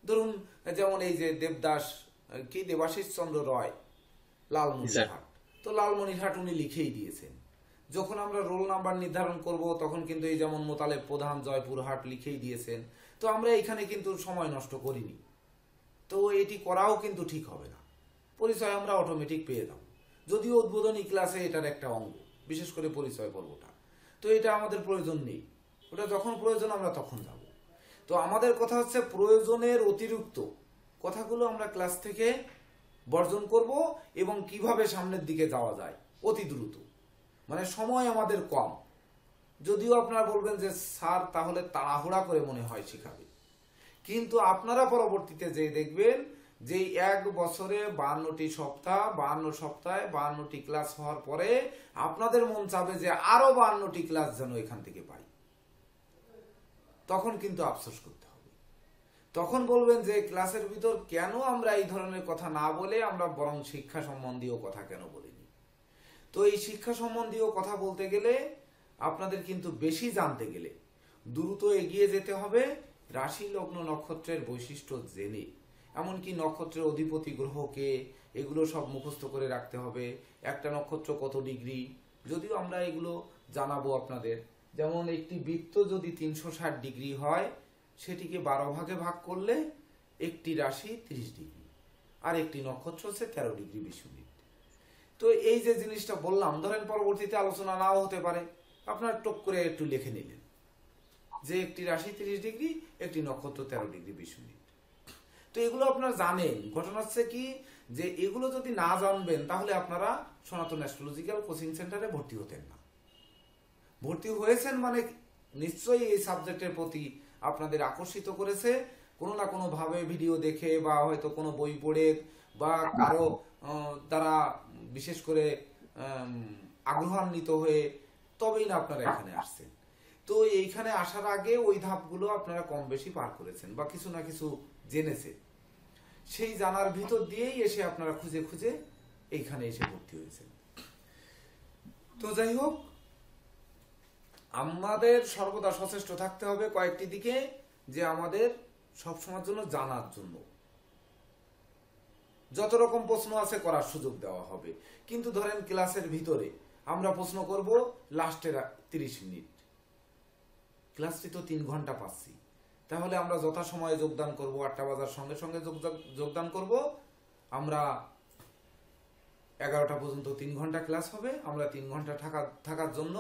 ধরুন যেমন এই যে দেবদাস কি দেবাশিস চন্দ্র রয়, লালমনিরহাট, তো লালমনিরহাট উনি লিখেই দিয়েছেন। যখন আমরা রোল নাম্বার নির্ধারণ করব তখন কিন্তু এই যেমন মোতালেব প্রধান জয়পুরহাট লিখেই দিয়েছেন। তো আমরা এখানে কিন্তু সময় নষ্ট করিনি। তো এটি করাও কিন্তু ঠিক হবে না। পরিচয় আমরা অটোমেটিক পেয়ে যাব, যদিও উদ্বোধনী ক্লাসে এটার একটা অঙ্গ, বিশেষ করে পরিচয় পর্বটা। তো এটা আমাদের প্রয়োজন নেই, ওটা যখন প্রয়োজন আমরা তখন যাব। তো আমাদের কথা হচ্ছে প্রয়োজনের অতিরিক্ত কথাগুলো আমরা ক্লাস থেকে বর্জন করব, এবং কিভাবে সামনের দিকে যাওয়া যায় অতি দ্রুত। মানে সময় আমাদের কম। যদিও আপনারা বলবেন যে স্যার তাহলে তাড়াহুড়া করে মনে হয় শেখাবে, কিন্তু আপনারা পরবর্তীতে যে দেখবেন যে এক বছরে 52টি সপ্তাহ, 52 সপ্তাহে 52টি ক্লাস হওয়ার পরে আপনাদের মন চাবে যে আরো 52টি ক্লাস যেন এখান থেকে পাই, তখন কিন্তু আফসোস করতে হবে। তখন বলবেন যে ক্লাসের ভিতর কেন আমরা এই ধরনের কথা না বলে আমরা বরং শিক্ষা সম্বন্ধীয় কথা কেন বলিনি। তো এই শিক্ষা সম্বন্ধীয় কথা বলতে গেলে আপনাদের কিন্তু বেশি জানতে গেলে দ্রুত এগিয়ে যেতে হবে রাশি লগ্ন নক্ষত্রের বৈশিষ্ট্য জেনে, এমনকি নক্ষত্রের অধিপতি গ্রহকে, এগুলো সব মুখস্থ করে রাখতে হবে। একটা নক্ষত্র কত ডিগ্রি, যদিও আমরা এগুলো জানাবো আপনাদের। যেমন একটি বৃত্ত যদি 360 ডিগ্রি হয়, সেটিকে 12 ভাগে ভাগ করলে একটি রাশি 30 ডিগ্রি, আর একটি নক্ষত্র হচ্ছে 13 ডিগ্রি 20 মিনিট। তো এই যে জিনিসটা বললাম, ধরেন পরবর্তীতে আলোচনা নাও হতে পারে, আপনার টক করে একটু লিখে নিলেন যে একটি রাশি 30 ডিগ্রি, একটি নক্ষত্র 13 ডিগ্রি 20 মিনিট। তো এগুলো আপনারা জানেন। ঘটনা হচ্ছে কি যে এগুলো যদি না জানবেন তাহলে আপনারা সনাতন অ্যাস্ট্রোলজিক্যাল কোচিং সেন্টারে ভর্তি হতেন না। ভর্তি হয়েছেন মানে নিশ্চয়ই এই সাবজেক্টের প্রতি আপনাদের আকর্ষিত করেছে, কোনো না কোনো ভাবে ভিডিও দেখে বা হয়তো কোনো বই পড়ে বা কারো দ্বারা বিশেষ করে আগ্রহান্বিত হয়ে, তবেই না আপনারা এখানে আসছেন। তো এইখানে আসার আগে ওই ধাপগুলো আপনারা কম বেশি পার করেছেন বা কিছু না কিছু জেনেছেন। সেই জানার ভিতর দিয়েই এসে আপনারা খুঁজে খুঁজে এইখানে এসে ভর্তি হয়েছেন। তো যাই হোক, আমাদের সর্বদা সচেষ্ট থাকতে হবে কয়েকটি দিকে, যে আমাদের সবসময়ের জন্য জানার জন্য যত রকম প্রশ্ন আছে করার সুযোগ দেওয়া হবে। কিন্তু ধরেন ক্লাসের ভিতরে আমরা প্রশ্ন করব লাস্টের 30 মিনিট, ক্লাসটি তো 3 ঘন্টা পাচ্ছি, তাহলে আমরা যথাসময়ে যোগদান করব, 8টা বাজার সঙ্গে সঙ্গে যোগদান করব। আমরা 11টা পর্যন্ত 3 ঘন্টা ক্লাস হবে। আমরা 3 ঘন্টা থাকার জন্য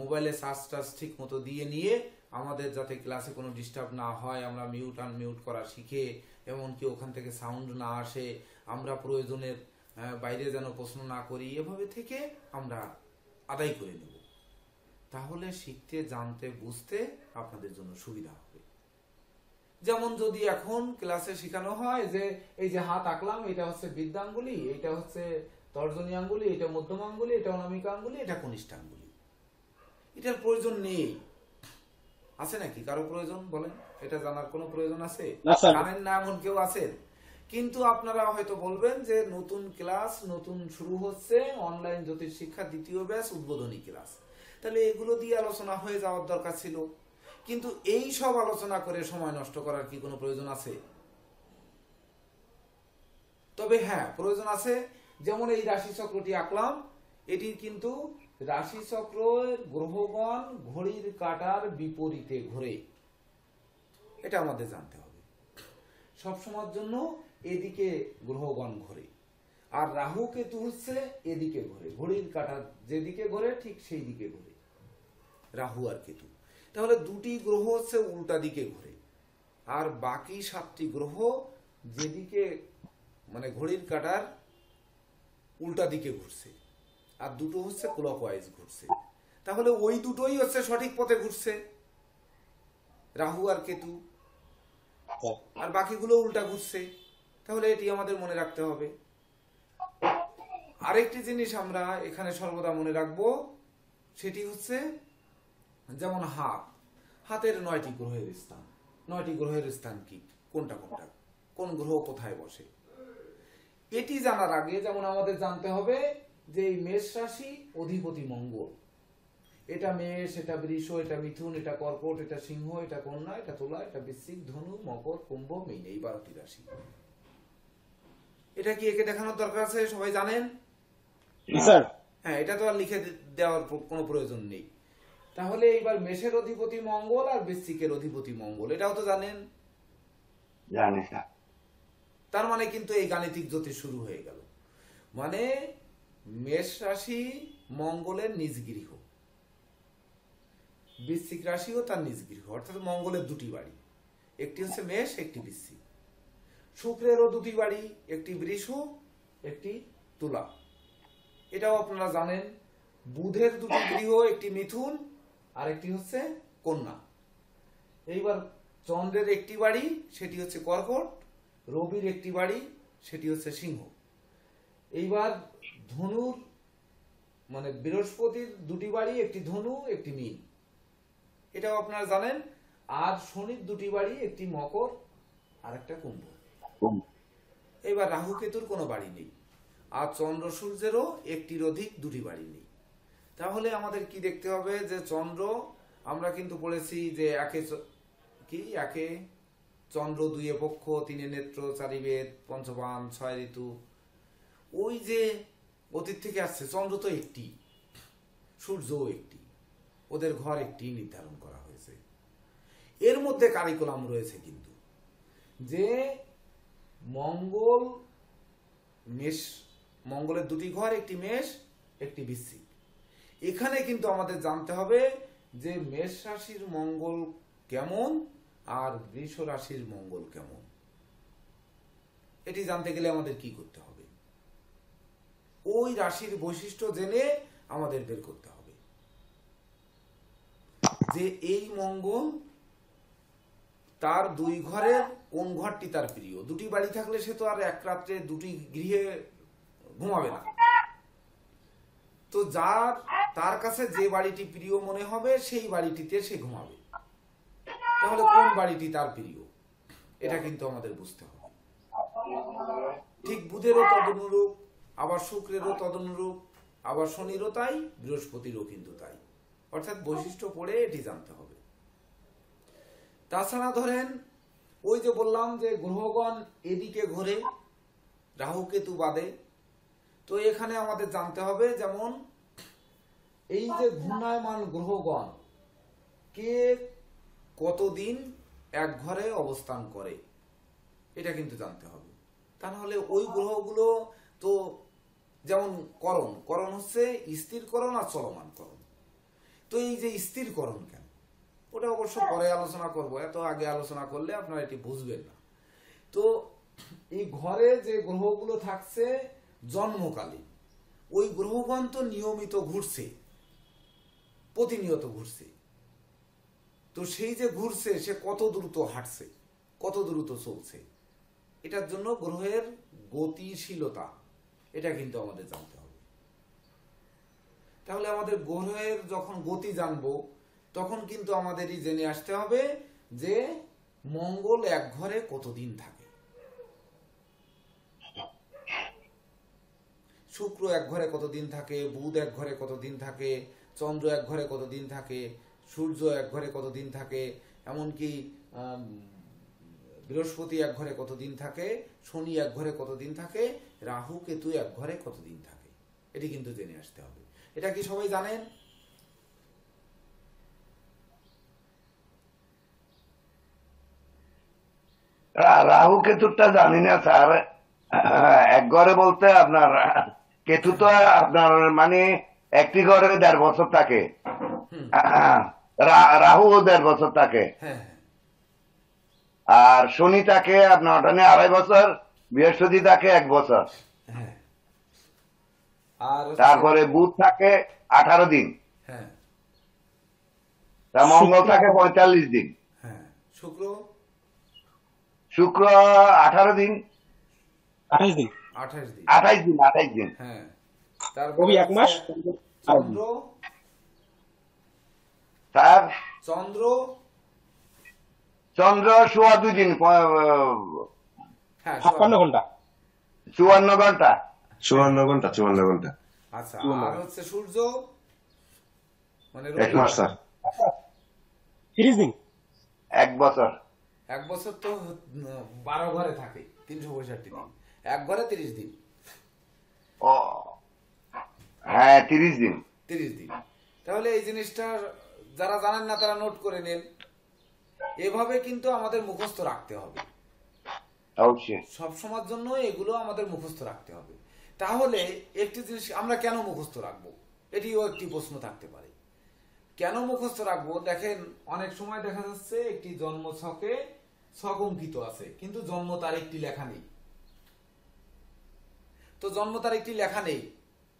মোবাইলে চার্জ ঠিক মতো দিয়ে নিয়ে, আমাদের যাতে ক্লাসে কোনো ডিস্টার্ব না হয়, আমরা মিউট আনমিউট করা শিখে, এমনকি ওখান থেকে সাউন্ড না আসে, আমরা প্রয়োজনের বাইরে যেন প্রশ্ন না করি, এভাবে থেকে আমরা আদায় করে নেব। তাহলে শিখতে, জানতে, বুঝতে আপনাদের জন্য সুবিধা হবে। যেমন যদি এখন ক্লাসে শেখানো হয় যে এই যে হাত আঁকলাম, এটা হচ্ছে বৃদ্ধাঙ্গুলি, এটা হচ্ছে তর্জনী আঙ্গুলি, এটা মধ্যম আঙ্গুলি, এটা অনামিকা আঙ্গুলি, এটা কনিষ্ঠ আঙ্গুলি, এটার প্রয়োজন নেই। আছে নাকি কারো প্রয়োজন? বলেন, এটা জানার কোনো প্রয়োজন আছে? জানেন না এমন কেউ আছেন? কিন্তু আপনারা হয়তো বলবেন যে নতুন ক্লাস, নতুন শুরু হচ্ছে অনলাইন জ্যোতিষ শিক্ষা 2য় ব্যাচ উদ্বোধনী ক্লাস, তাহলে এগুলো দিয়ে আলোচনা হয়ে যাওয়ার দরকার ছিল। কিন্তু এই সব আলোচনা করে সময় নষ্ট করার কি কোনো প্রয়োজন আছে? তবে হ্যাঁ, প্রয়োজন আছে। যেমন এই রাশি চক্রটি আঁকলাম, এটির কিন্তু রাশি চক্রের গ্রহগণ ঘড়ির কাঁটার বিপরীতে ঘোরে, এটা আমাদের জানতে হবে। সবসময়ের জন্য এদিকে গ্রহগণ ঘোরে, আর রাহু কেতু হচ্ছে এদিকে ঘোরে, ঘড়ির কাঁটা যেদিকে ঘোরে ঠিক সেই দিকে ঘোরে রাহু আর কেতু। তাহলে দুটি গ্রহ হচ্ছে উল্টা দিকে ঘোরে, আর বাকি 7টি গ্রহ যেদিকে মানে ঘড়ির কাঁটার উল্টা দিকে ঘুরছে, আর দুটো হচ্ছে ক্লকওয়াইজ ঘুরছে। তাহলে ওই দুটোই হচ্ছে সঠিক পথে ঘুরছে, রাহু আর কেতু, আর বাকিগুলো উল্টা ঘুরছে। তাহলে এটি আমাদের মনে রাখতে হবে। আরেকটি জিনিস আমরা এখানে সর্বদা মনে রাখবো, সেটি হচ্ছে যেমন হাতের 9টি গ্রহের স্থান। 9টি গ্রহের স্থান কি, কোনটা কোনটা, কোন গ্রহ কোথায় বসে, এটি জানার আগে যেমন আমাদের জানতে হবে যে এই মেষ রাশি অধিপতি মঙ্গল, এটা মেষ, এটা বৃষ, এটা মিথুন, এটা কর্কট, এটা সিংহ, এটা কন্যা, এটা তুলা, এটা বৃশ্চিক, ধনু, মকর, কুম্ভ, মীন, এই 12টি রাশি। এটা কি একে দেখানোর দরকার আছে? সবাই জানেন? হ্যাঁ, এটা তো আর লিখে দেওয়ার কোনো প্রয়োজন নেই। তাহলে এইবার মেষের অধিপতি মঙ্গল আর বৃশ্চিকের অধিপতি মঙ্গল, এটাও তো জানেন। জানি স্যার। তার মানে কিন্তু এই গাণিতিক জ্যোতিষ শুরু হয়ে গেল। মানে মেষ রাশি মঙ্গলের নিজ গৃহ, বৃশ্চিক রাশিও তার নিজ গৃহ, অর্থাৎ মঙ্গলের 2টি বাড়ি, একটি হচ্ছে মেষ, একটি বৃশ্চিক। শুক্রেরও 2টি বাড়ি, একটি বৃষ, একটি তুলা, এটাও আপনারা জানেন। বুধের 2টি গৃহ, একটি মিথুন আর একটি হচ্ছে কন্যা। এইবার চন্দ্রের একটি বাড়ি, সেটি হচ্ছে কর্কট, রবির একটি বাড়ি, সেটি হচ্ছে সিংহ। এইবার ধনুর মানে বৃহস্পতির দুটি বাড়ি, একটি ধনু একটি মীন, এটাও আপনারা জানেন। আর শনির দুটি বাড়ি, একটি মকর আর একটা কুম্ভ। এবার রাহু কেতুর কোনো বাড়ি নেই, আর চন্দ্র সূর্যেরও একটির অধিক দুটি বাড়ি নেই। তাহলে আমাদের কি দেখতে হবে যে চন্দ্র, আমরা কিন্তু পড়েছি যে একে চন্দ্র, দুইয়ে পক্ষ, তিনে নেত্র, চারি বেদ, পঞ্চবান, 6 ঋতু। ওই যে অতীত থেকে আসছে, চন্দ্র তো একটি, সূর্যও একটি, ওদের ঘর একটি নির্ধারণ করা হয়েছে। এর মধ্যে কারিকুলাম রয়েছে কিন্তু, যে মঙ্গলের দুটি ঘর, একটি মেষ একটি বৃশ্চিক। এখানে কিন্তু আমাদের জানতে হবে যে মেষ রাশির মঙ্গল কেমন আর বৃষ রাশির মঙ্গল কেমন। এটি জানতে গেলে আমাদের কি করতে হবে? ওই রাশির বৈশিষ্ট্য জেনে আমাদের বের করতে হবে যে এই মঙ্গল তার দুই ঘরের কোন ঘরটি তার প্রিয়। দুটি বাড়ি থাকলে সে তো আর এক রাত্রে দুটি গৃহে ঘুমাবে না। তো তার কাছে যে বাড়িটি প্রিয় মনে হবে সেই বাড়িটিতে সে ঘুমাবে। তাহলে কোন বাড়িটি তার প্রিয়, এটা কিন্তু আমাদের বুঝতে হবে। ঠিক বুধেরও তদনুরূপ, আবার শুক্রেরও তদনুরূপ, আবার শনিরও তাই, বৃহস্পতিরও কিন্তু তাই। অর্থাৎ বৈশিষ্ট্য পড়ে এটি জানতে হবে। তাছাড়া ধরেন ওই যে বললাম যে গ্রহগণ এদিকে ঘোরে, রাহু কেতু বাদে। তো এখানে আমাদের জানতে হবে যেমন এই যে ঘূর্ণায়মান গ্রহগণ কে কতদিন এক ঘরে অবস্থান করে, এটা কিন্তু জানতে হবে। তা নাহলে ওই গ্রহগুলো তো যেমন করণ হচ্ছে স্থিরকরণ আর চলমানকরণ। তো এই যে স্থিরকরণ কেন, ওটা অবশ্য পরে আলোচনা করব, এত আগে আলোচনা করলে আপনারা এটি বুঝবেন না। তো এই ঘরে যে গ্রহগুলো থাকছে জন্মকালে, ওই গ্রহগণ তো নিয়মিত ঘুরছে, প্রতিনিয়ত ঘুরছে। তো সেই যে ঘুরছে সে কত দ্রুত হাঁটছে, কত দ্রুত চলছে, এটার জন্য গ্রহের গতিশীলতা, এটা কিন্তু আমাদের জানতে হবে। তাহলে আমাদের গ্রহের যখন গতি জানবো, তখন কিন্তু আমাদেরই জেনে আসতে হবে যে মঙ্গল এক ঘরে কতদিন থাকে, শুক্র এক ঘরে কতদিন থাকে, বুধ এক ঘরে কতদিন থাকে, চন্দ্র এক ঘরে কতদিন থাকে, সূর্য এক ঘরে কতদিন থাকে, এমনকি বৃহস্পতি এক ঘরে কতদিন থাকে, শনি এক ঘরে কতদিন থাকে, রাহু কেতু এক ঘরে কতদিন থাকে, এটি কিন্তু জেনে আসতে হবে। এটা কি সবাই জানেন? রাহু কেতুটা জানি না স্যার। এক ঘরে বলতে আপনার কেতু তো আপনার মানে একটি ঘরে 1.5 বছর থাকে, রাহু 1.5 বছর থাকে, হ্যাঁ, আর শনি থাকে আপনার ওখানে 2.5 বছর, বৃহস্পতি থাকে 1 বছর, হ্যাঁ। আর তারপরে বুধ থাকে 18 দিন, হ্যাঁ, তা মঙ্গল থাকে 45 দিন, হ্যাঁ। শুক্র শুক্র 18 দিন, 28 দিন, 28 দিন, 28 দিন। হ্যাঁ। তারপরে 1 মাস। চন্দ্র স্যার চন্দ্র চন্দ্র 2.5 দিন, হ্যাঁ 56 ঘন্টা। 54 ঘন্টা। 54 ঘন্টা। আচ্ছা। আর হচ্ছে সূর্য মানে 1 মাস স্যার। 30 দিন। 1 বছর। 1 বছর তো 12 ঘরে থাকে, 365 দিন, এক ঘরে 30 দিন। ও হ্যাঁ 30 দিন। 30 দিন। তাহলে এই জিনিসটা যারা জানেন না তারা নোট করে নেন। এভাবে কিন্তু আমাদের মুখস্থ রাখতে হবে অবশ্যই। সব সময়ের জন্য, এগুলো আমাদের মুখস্থ রাখতে হবে। তাহলে একটি জিনিস আমরা কেন মুখস্থ রাখবো, এটিও একটি প্রশ্ন থাকতে পারে। কেন মুখস্থ রাখবো? দেখেন অনেক সময় দেখা যাচ্ছে একটি জন্ম ছকে ছক অঙ্কিত আছে, কিন্তু জন্ম তারিখটি লেখা নেই। তো জন্ম তারিখটি লেখা নেই,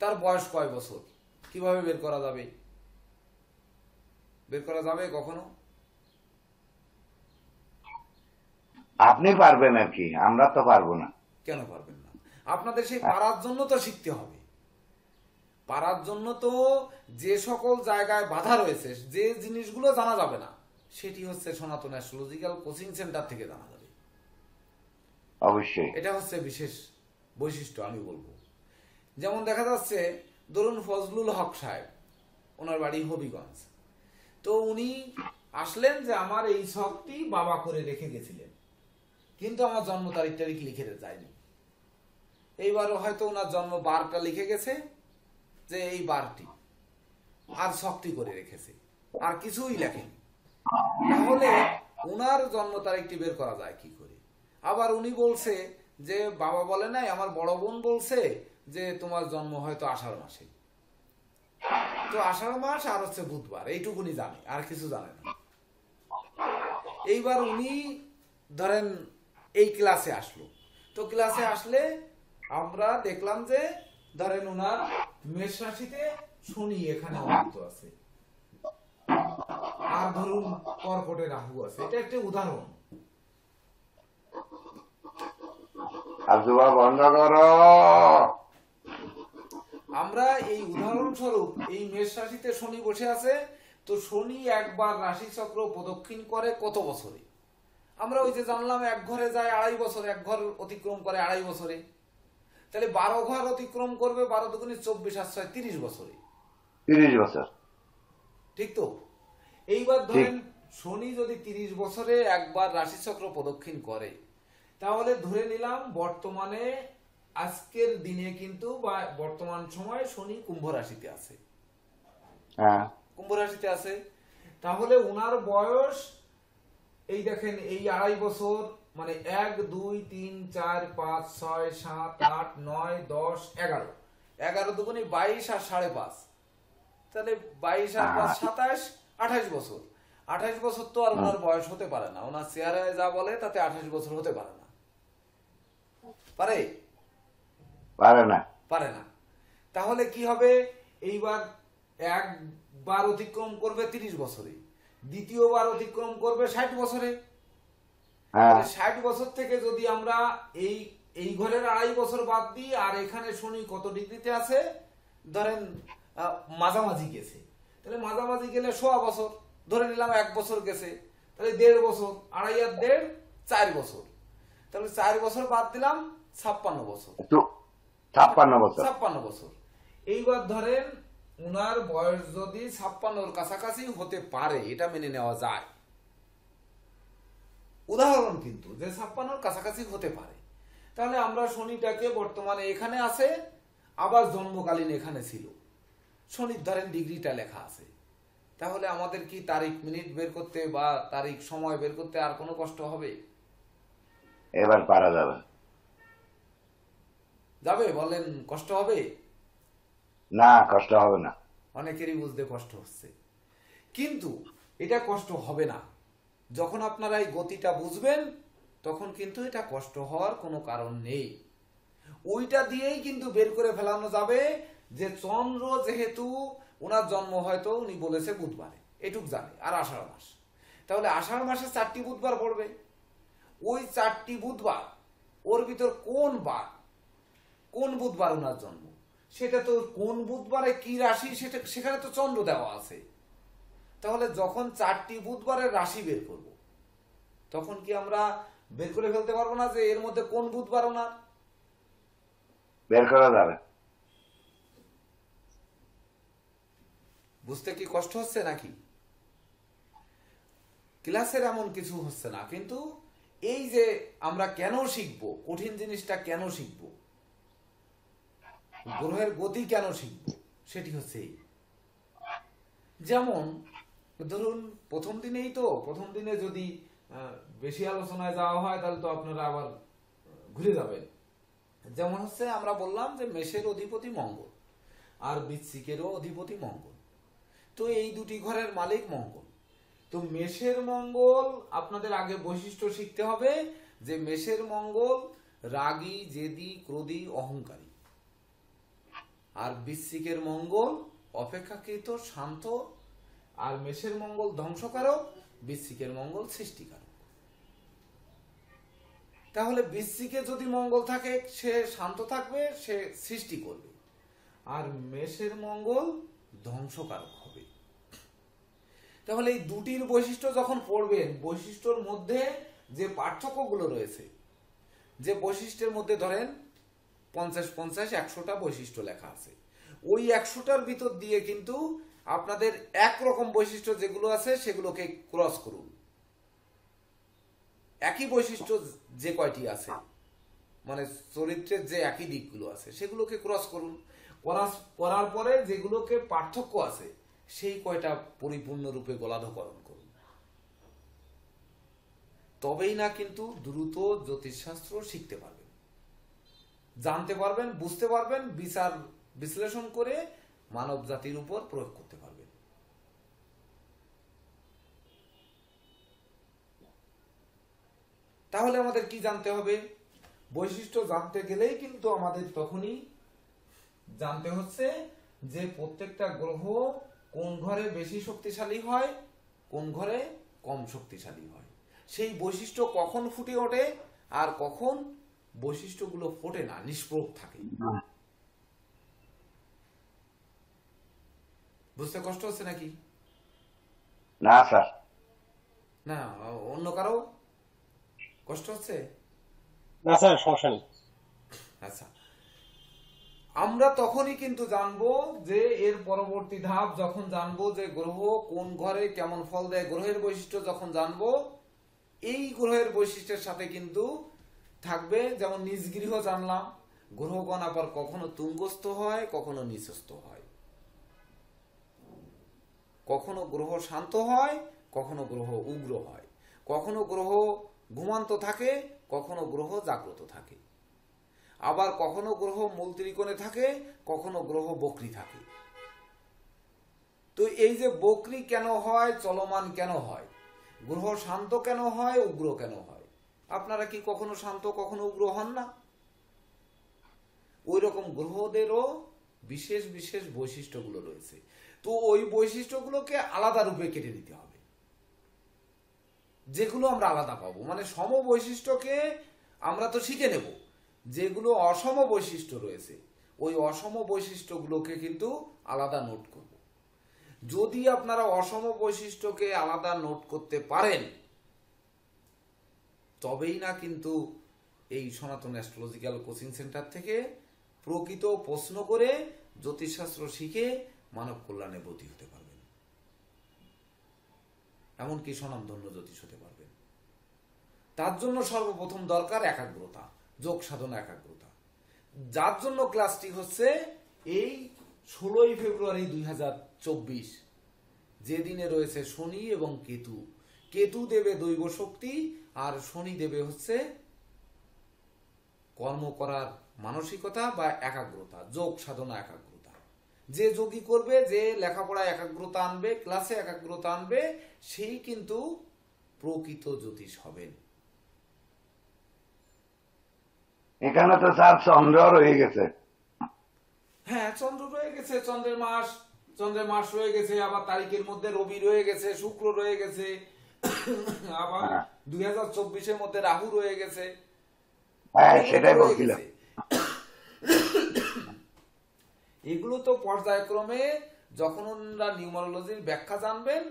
তার বয়স কয় বছর, কিভাবে বের করা যাবে? বের করা যাবে কখনো? আপনি পারবেন আর কি, আমরা তো পারবো না। কেন পারবেন না? আপনাদের সেই পারার জন্য তো শিখতে হবে। পারার জন্য তো যে সকল জায়গায় বাধা রয়েছে, যে জিনিসগুলো জানা যাবে না, সেটি হচ্ছে সনাতন অ্যাস্ট্রোলজিক্যাল কোচিং সেন্টার থেকে জানা যাবে। অবশ্যই এটা হচ্ছে বিশেষ বৈশিষ্ট্য আমি বলবো। যেমন দেখা যাচ্ছে, ধরুন ফজলুল হক সাহেব, ওনার বাড়ি হবিগঞ্জ, তো উনি আসলেন যে আমার এই শখটি বাবা করে রেখে গেছিলেন, কিন্তু আমার জন্ম তারিখ লিখে যায়নি। এইবারও হয়তো ওনার জন্ম বারটা লিখে গেছে যে এই বারটি, আর শক্তি করে রেখেছে, আর কিছুই লেখেনি। তাহলে ওনার জন্ম তারিখটি বের করা যায় কি করে? আবার উনি বলছে যে বাবা বলে নাই, আমার বড় বোন বলছে যে তোমার জন্ম হয়তো আষাঢ় মাসে। তো আষাঢ় মাস আর হচ্ছে বুধবার, এইটুকুনি জানে, আর কিছু জানে না। এইবার উনি ধরেন এই ক্লাসে আসলো, তো ক্লাসে আসলে আমরা দেখলাম যে ধরেন ওনার মেষ রাশিতে শনি এখানে অবস্থিত আছে, আর ধরুন কর্কটে রাহু আছে। এটা একটা উদাহরণ। আজুবা বন্ধ করো। আমরা এই উদাহরণস্বরূপ এই মেষ রাশিতে শনি বসে আছে, তো শনি একবার রাশি চক্র প্রদক্ষিণ করে কত বছরে? আমরা ওই যে জানলাম এক ঘরে যায় 2.5 বছর, এক ঘর অতিক্রম করে 2.5 বছরে। তাহলে 12 ঘর অতিক্রম করবে, 12 দুগুণে 24 আর 6 30 বছরে। 30 বছর, ঠিক তো? এইবার ধরেন শনি যদি 30 বছরে একবার রাশিচক্র প্রদক্ষিণ করে, তাহলে ধরে নিলাম বর্তমানে আজকের দিনে কিন্তু বা বর্তমান সময় শনি কুম্ভ রাশিতে আছে। হ্যাঁ, কুম্ভ রাশিতে আছে। তাহলে ওনার বয়স এই দেখেন, এই 2.5 বছর, মানে 1 2 3 4 5 6 7 8 9 10 11, 11 দুগুণে 22 আর 5.5, তাহলে 22 আর 5 27, 28 বছর। 28 বছর তো আর ওনার বয়স হতে পারে না, ওনার চেহারা যা বলে তাতে 28 বছর হতে পারে না। পারে? পারে না। পারে না। তাহলে কি হবে? এইবার একবার অতিক্রম করবে 30 বছরে, দ্বিতীয়বার অতিক্রম করবে 60 বছরে। 60 বছর থেকে যদি আমরা এই ঘরের 2.5 বছর বাদ দিই, আর এখানে শনি কত ডিগ্রিতে আছে ধরেন মাঝামাঝি গেছে, তাহলে মাঝামাঝি গেলে 1.5 বছর, ধরে নিলাম 1 বছর গেছে, তাহলে 1.5 বছর, 2.5 আর 1.5 4 বছর, তাহলে 4 বছর বাদ দিলাম 56 বছর। 56 বছর। এইবার ধরেন উনার বয়স যদি 56-র কাছাকাছি হতে পারে, এটা মেনে নেওয়া যায়, উদাহরণ কিন্তু, যে 56-র কাছাকাছি হতে পারে, তাহলে আমরা শনিটাকে বর্তমানে এখানে আছে, আবার জন্মকালীন এখানে ছিল, শনির ধরেন ডিগ্রিটা লেখা আছে, তাহলে আমাদের কি তারিখ মিনিট বের করতে বা তারিখ সময় বের করতে আর কোনো কষ্ট হবে? এবার পারা যাবে। যাবে? বলেন, কষ্ট হবে? না, কষ্ট হবে না। অনেকেরই বুঝতে কষ্ট হচ্ছে, কিন্তু এটা কষ্ট হবে না। যখন আপনারা এই গতিটা বুঝবেন, তখন কিন্তু এটা কষ্ট হওয়ার কোনো কারণ নেই। ওইটা দিয়েই কিন্তু বের করে ফেলানো যাবে যে চন্দ্র যেহেতু ওনার জন্ম হয়তো উনি বলেছে বুধবারে, এটুক জানে, আর আষাঢ় মাস, তাহলে আষাঢ় মাসে 4টি বুধবার পড়বে। ওই 4টি বুধবার ওর ভিতর কোন বুধবার ওনার জন্ম, সেটা তো কোন বুধবারে কি রাশি সেখানে তো চন্দ্র দেওয়া আছে। তাহলে যখন 4টি বুধবারের রাশি বের করব, তখন কি আমরা বের করে ফেলতে পারবো না যে এর মধ্যে কোন বুধবার ওনার? বের করা যাবে। বুঝতে কি কষ্ট হচ্ছে নাকি? ক্লাসের এমন কিছু হচ্ছে না, কিন্তু এই যে আমরা কেন শিখবো, কঠিন জিনিসটা কেন শিখবো, গ্রহের গতি কেন শিখবো, সেটি হচ্ছে এই। যেমন ধরুন প্রথম দিনে যদি বেশি আলোচনায় যাওয়া হয়, তাহলে তো আপনারা আবার ঘুরে যাবেন। যেমন হচ্ছে আমরা বললাম যে মেষের অধিপতি মঙ্গল আর বৃশ্চিকেরও অধিপতি মঙ্গল, তো এই দুটি ঘরের মালিক মঙ্গল। তো মেষের মঙ্গল, আপনাদের আগে বৈশিষ্ট্য শিখতে হবে যে মেষের মঙ্গল রাগী, জেদি, ক্রোধী, অহংকারী, আর বৃশ্চিকের মঙ্গল অপেক্ষাকৃত শান্ত, আর মেষের মঙ্গল ধ্বংসকারক, বৃশ্চিকের মঙ্গল সৃষ্টিকারক। তাহলে বৃশ্চিকে যদি মঙ্গল থাকে সে শান্ত থাকবে, সে সৃষ্টি করবে, আর মেষের মঙ্গল ধ্বংসকারক হবে। তাহলে এই দুটির বৈশিষ্ট্য যখন পড়বেন, বৈশিষ্ট্যর মধ্যে যে পার্থক্যগুলো রয়েছে, যে বৈশিষ্ট্যের মধ্যে ধরেন 50-50-100টা বৈশিষ্ট্য লেখা আছে, ওই 100টার ভিতর দিয়ে কিন্তু আপনাদের একরকম বৈশিষ্ট্য যেগুলো আছে সেগুলোকে ক্রস করুন। একই বৈশিষ্ট্য যে কয়টি আছে, মানে চরিত্রের যে একই দিকগুলো আছে সেগুলোকে ক্রস করুন। করার পরে যেগুলোকে পার্থক্য আছে সেই কয়টা পরিপূর্ণরূপে গলাধকরণ করুন। তবেই না কিন্তু দ্রুত জ্যোতিষশাস্ত্র শিখতে পারবেন, জানতে পারবেন, বুঝতে পারবেন, বিচার বিশ্লেষণ করে মানব জাতির উপর প্রয়োগ করতে পারবেন। তাহলে আমাদের কি জানতে হবে? বৈশিষ্ট্য জানতে গেলেই কিন্তু আমাদের তখনই জানতে হচ্ছে যে প্রত্যেকটা গ্রহ কোন ঘরে বেশি শক্তিশালী হয়, কোন ঘরে কম শক্তিশালী হয়, সেই বৈশিষ্ট্য কখন ফুটে ওঠে আর কখন বৈশিষ্ট্যগুলো ফোটে না, নিষ্প্রভ থাকে। বুঝতে কষ্ট হচ্ছে নাকি? না স্যার। না অন্য কারো কষ্ট হচ্ছে? না স্যার, সমস্যা নেই। আচ্ছা, আমরা তখনই কিন্তু জানবো যে এর পরবর্তী ধাপ যখন জানবো যে গ্রহ কোন ঘরে কেমন ফল দেয়, গ্রহের বৈশিষ্ট্য যখন জানবো, এই গ্রহের বৈশিষ্ট্যের সাথে কিন্তু থাকবে, যেমন নিজ গৃহ জানলাম, গ্রহগণ আবার কখনো তুঙ্গস্থ হয়, কখনো নিচস্থ হয়, কখনো গ্রহ শান্ত হয়, কখনো গ্রহ উগ্র হয়, কখনো গ্রহ ঘুমান্ত থাকে, কখনো গ্রহ জাগ্রত থাকে, আবার কখনো গ্রহ মূল ত্রিকোণে থাকে, কখনো গ্রহ বক্রী থাকে। তো এই যে বক্রী কেন হয়, চলমান কেন হয়, গ্রহ শান্ত কেন হয়, উগ্র কেন হয়? আপনারা কি কখনো শান্ত কখনো উগ্র হন না? ওই রকম গ্রহদেরও বিশেষ বিশেষ বৈশিষ্ট্যগুলো রয়েছে। তো ওই বৈশিষ্ট্যগুলোকে আলাদা রূপে কেটে নিতে হবে, যেগুলো আমরা আলাদা পাবো। মানে সম বৈশিষ্ট্যকে আমরা তো শিখে নেব, যেগুলো অসম বৈশিষ্ট্য রয়েছে ওই অসম বৈশিষ্ট্যগুলোকে কিন্তু আলাদা নোট করব। যদি আপনারা অসম বৈশিষ্ট্যকে আলাদা নোট করতে পারেন, তবেই না কিন্তু এই সনাতন অ্যাস্ট্রোলজিক্যাল কোচিং সেন্টার থেকে প্রকৃত প্রশ্ন করে জ্যোতিষশাস্ত্র শিখে মানব কল্যাণে ব্রতী হতে পারবেন, এমনকি স্বনামধন্য জ্যোতিষ হতে পারবেন। তার জন্য সর্বপ্রথম দরকার একাগ্রতা, যোগ সাধনা একাগ্রতা, যার জন্য ক্লাসটি হচ্ছে এই 16ই ফেব্রুয়ারি 2024, যেদিনে রয়েছে শনি এবং কেতু। কেতু দেবে দৈব শক্তি আর শনি দেবে হচ্ছে কর্ম করার মানসিকতা বা একাগ্রতা, যোগ সাধনা একাগ্রতা। যে যোগী করবে, যে লেখাপড়ায় একাগ্রতা আনবে, ক্লাসে একাগ্রতা আনবে, সেই কিন্তু প্রকৃত জ্যোতিষ হবেন। এখানে তো স্যার চন্দ্র রয়ে গেছে। হ্যাঁ, চন্দ্র রয়ে গেছে, চন্দ্রের মাস রয়ে গেছে, আবার তারিখের মধ্যে রবি রয়ে গেছে, শুক্র রয়ে গেছে, আবার 2024-এর মধ্যে রাহু রয়ে গেছে। হ্যাঁ, সেটাই বলছিলাম। এগুলো তো পর্যায়ক্রমে যখন ওনারা নিউমারোলজির ব্যাখ্যা জানবেন,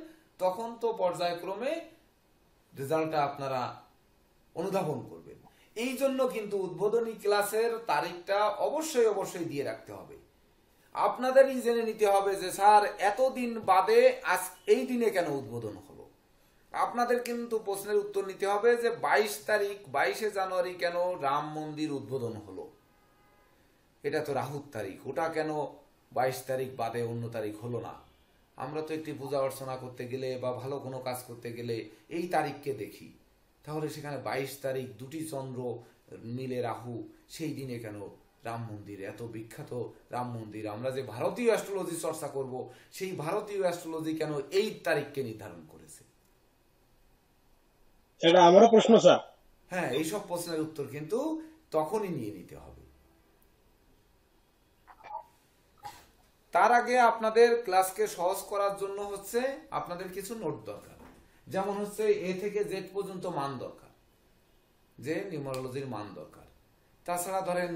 তখন তো পর্যায়ক্রমে রেজাল্টটা আপনারা অনুধাবন করবেন। এই জন্য কিন্তু উদ্বোধনী ক্লাসের তারিখটা অবশ্যই অবশ্যই দিয়ে রাখতে হবে। আপনাদেরই জেনে নিতে হবে যে স্যার এতদিন বাদে আজ এই দিনে কেন উদ্বোধন হলো। আপনাদের কিন্তু প্রশ্নের উত্তর নিতে হবে যে 22 জানুয়ারি কেন রাম মন্দির উদ্বোধন হলো, এটা তো রাহুর তারিখ, ওটা কেন 22 তারিখ বাদে অন্য তারিখ হলো না। আমরা তো একটি পূজা অর্চনা করতে গেলে বা ভালো কোনো কাজ করতে গেলে এই তারিখকে দেখি, তাহলে সেখানে 22 তারিখ দুটি চন্দ্র মিলে রাহু, সেই দিনে কেন রাম মন্দির, এত বিখ্যাত রাম মন্দির, আমরা যে ভারতীয় অ্যাস্ট্রোলজি চর্চা করব, সেই ভারতীয় অ্যাস্ট্রোলজি কেন এই তারিখকে নির্ধারণ করেছে? এটা আমারও প্রশ্ন স্যার। হ্যাঁ, এইসব প্রশ্নের উত্তর কিন্তু তখনই নিয়ে নিতে হবে। তার আগে আপনাদের ক্লাসকে সহজ করার জন্য হচ্ছে আপনাদের কিছু নোট দরকার, যেমন হচ্ছে এ থেকে জেড পর্যন্ত মান দরকার। যে নিউমারোলজির মান দরকার। তাছাড়া ধরেন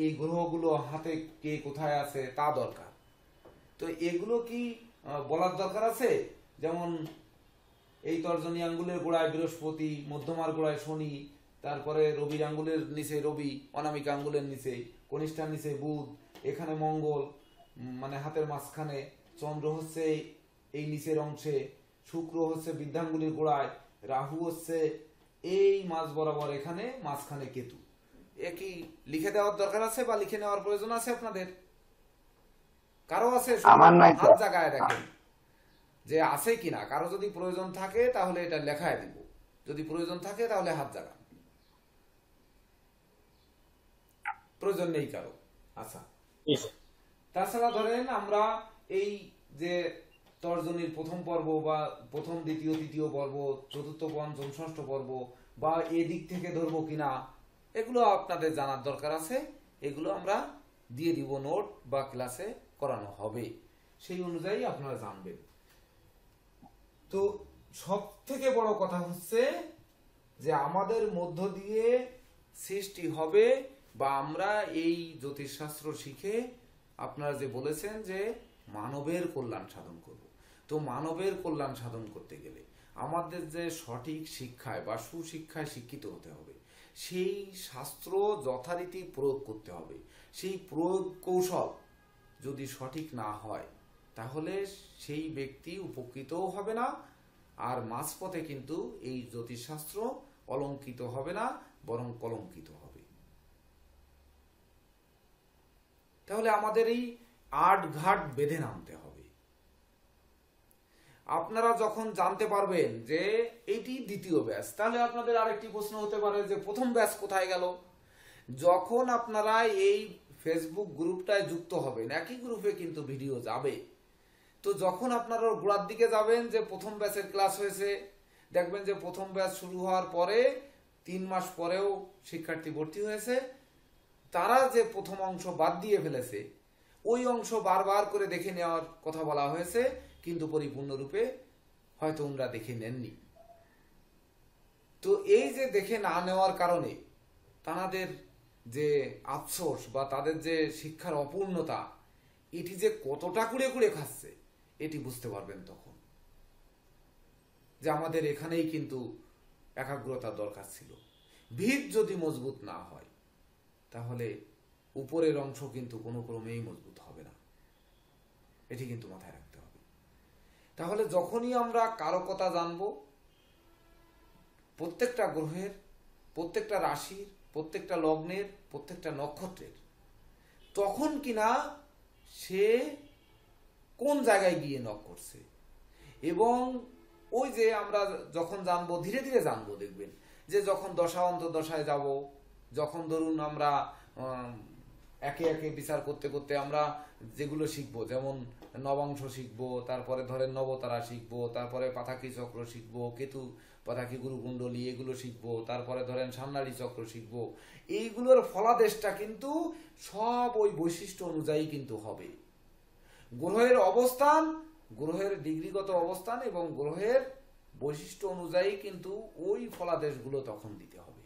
এই গ্রহগুলো হাতে কে কোথায় আছে তা দরকার। তো এগুলো কি বলার দরকার আছে? যেমন এই তর্জনী আঙ্গুলের গোড়ায় বৃহস্পতি, মধ্যমার গোড়ায় শনি, তারপরে রবির আঙ্গুলের নিচে রবি, অনামিকা আঙ্গুলের নিচে, কনিষ্ঠার নিচে বুধ, এখানে মঙ্গল, মানে হাতের মাঝখানে, চন্দ্র হচ্ছে এই নিচের অংশে, শুক্র হচ্ছে বৃদ্ধাঙ্গুলির গোড়ায়, রাহু হচ্ছে এই মাঝ বরাবর এখানে, মাঝখানে কেতু। এ কি লিখে দেওয়ার দরকার আছে বা লিখে নেওয়ার প্রয়োজন আছে আপনাদের? কারো আছে? আমার নাই হাত জায়গায় দেখেন যে আছে কিনা। কারো যদি প্রয়োজন থাকে তাহলে এটা লেখায় দিব, যদি প্রয়োজন থাকে তাহলে হাত জাগান। প্রয়োজন নেই কারো। আচ্ছা, তাছাড়া ধরেন আমরা এই যে তর্জনীর প্রথম পর্ব বা প্রথম, দ্বিতীয়, তৃতীয় পর্ব, চতুর্থ, পঞ্চম, ষষ্ঠ পর্ব বা এদিক থেকে ধরবো কিনা, এগুলো আপনাদের জানার দরকার আছে। এগুলো আমরা দিয়ে দিব নোট বা ক্লাসে করানো হবে, সেই অনুযায়ী আপনারা জানবেন। তো সব থেকে বড় কথা হচ্ছে যে আমাদের মধ্য দিয়ে সৃষ্টি হবে বা আমরা এই জ্যোতিষশাস্ত্র শিখে আপনারা যে বলেছেন যে মানবের কল্যাণ সাধন করব, তো মানবের কল্যাণ সাধন করতে গেলে আমাদের যে সঠিক শিক্ষায় বা সুশিক্ষায় শিক্ষিত হতে হবে, সেই শাস্ত্র যথারীতি প্রয়োগ করতে হবে। সেই প্রয়োগ কৌশল যদি সঠিক না হয় তাহলে সেই ব্যক্তি উপকৃতও হবে না, আর মাঝপথে কিন্তু এই জ্যোতিষশাস্ত্র অলঙ্কিত হবে না, বরং কলঙ্কিত হবে। তাহলে আমাদের এই আট ঘাট বেঁধে নামতে হবে। আপনারা যখন জানতে পারবেন যে এইটি দ্বিতীয় ব্যাচ, তাহলে আপনাদের আরেকটি প্রশ্ন হতে পারে যে প্রথম ব্যাচ কোথায় গেল? যখন আপনারা এই ফেসবুক গ্রুপটায় যুক্ত হবেন, একই গ্রুপে কিন্তু ভিডিও যাবে, তো যখন আপনারা গোড়ার দিকে যাবেন যে প্রথম ব্যাচের ক্লাস হয়েছে, দেখবেন যে প্রথম ব্যাচ শুরু হওয়ার পরে 3 মাস পরেও শিক্ষার্থী ভর্তি হয়েছে। তারা যে প্রথম অংশ বাদ দিয়ে ফেলেছে, ওই অংশ বারবার করে দেখে নেওয়ার কথা বলা হয়েছে, কিন্তু পরিপূর্ণরূপে হয়তো ওনারা দেখে নেননি। তো এই যে দেখে না নেওয়ার কারণে তাদের যে আফসোস বা তাদের যে শিক্ষার অপূর্ণতা, এটি যে কতটা কুড়ে কুড়ে খাচ্ছে এটি বুঝতে পারবেন তখন, যে আমাদের এখানেই কিন্তু একাগ্রতার দরকার ছিল। ভিত যদি মজবুত না হয় তাহলে উপরের অংশ কিন্তু কোনো ক্রমেই মজবুত হবে না, এটি কিন্তু মাথায় রাখতে হবে। তাহলে যখনই আমরা কারকতা জানব, প্রত্যেকটা গ্রহের, প্রত্যেকটা রাশির, প্রত্যেকটা লগ্নের, প্রত্যেকটা নক্ষত্রের, তখন কিনা সে কোন জায়গায় গিয়ে নক করছে, এবং ওই যে আমরা যখন জানবো, ধীরে ধীরে জানবো, দেখবেন যে যখন দশা অন্তর্দশায় যাব, যখন ধরুন আমরা একে একে বিচার করতে করতে আমরা যেগুলো শিখবো, যেমন নবাংশ শিখবো, তারপরে ধরেন নবতারা শিখবো, তারপরে পাতাকি চক্র শিখবো, কেতু পাতাকি গুরুকুণ্ডলী এগুলো শিখবো, তারপরে ধরেন সান্নাড়ি চক্র শিখবো। এইগুলোর ফলাদেশটা কিন্তু সব ওই বৈশিষ্ট্য অনুযায়ী কিন্তু হবে। গ্রহের অবস্থান, গ্রহের ডিগ্রিগত অবস্থান এবং গ্রহের বৈশিষ্ট্য অনুযায়ী কিন্তু ওই ফলাদেশগুলো তখন দিতে হবে।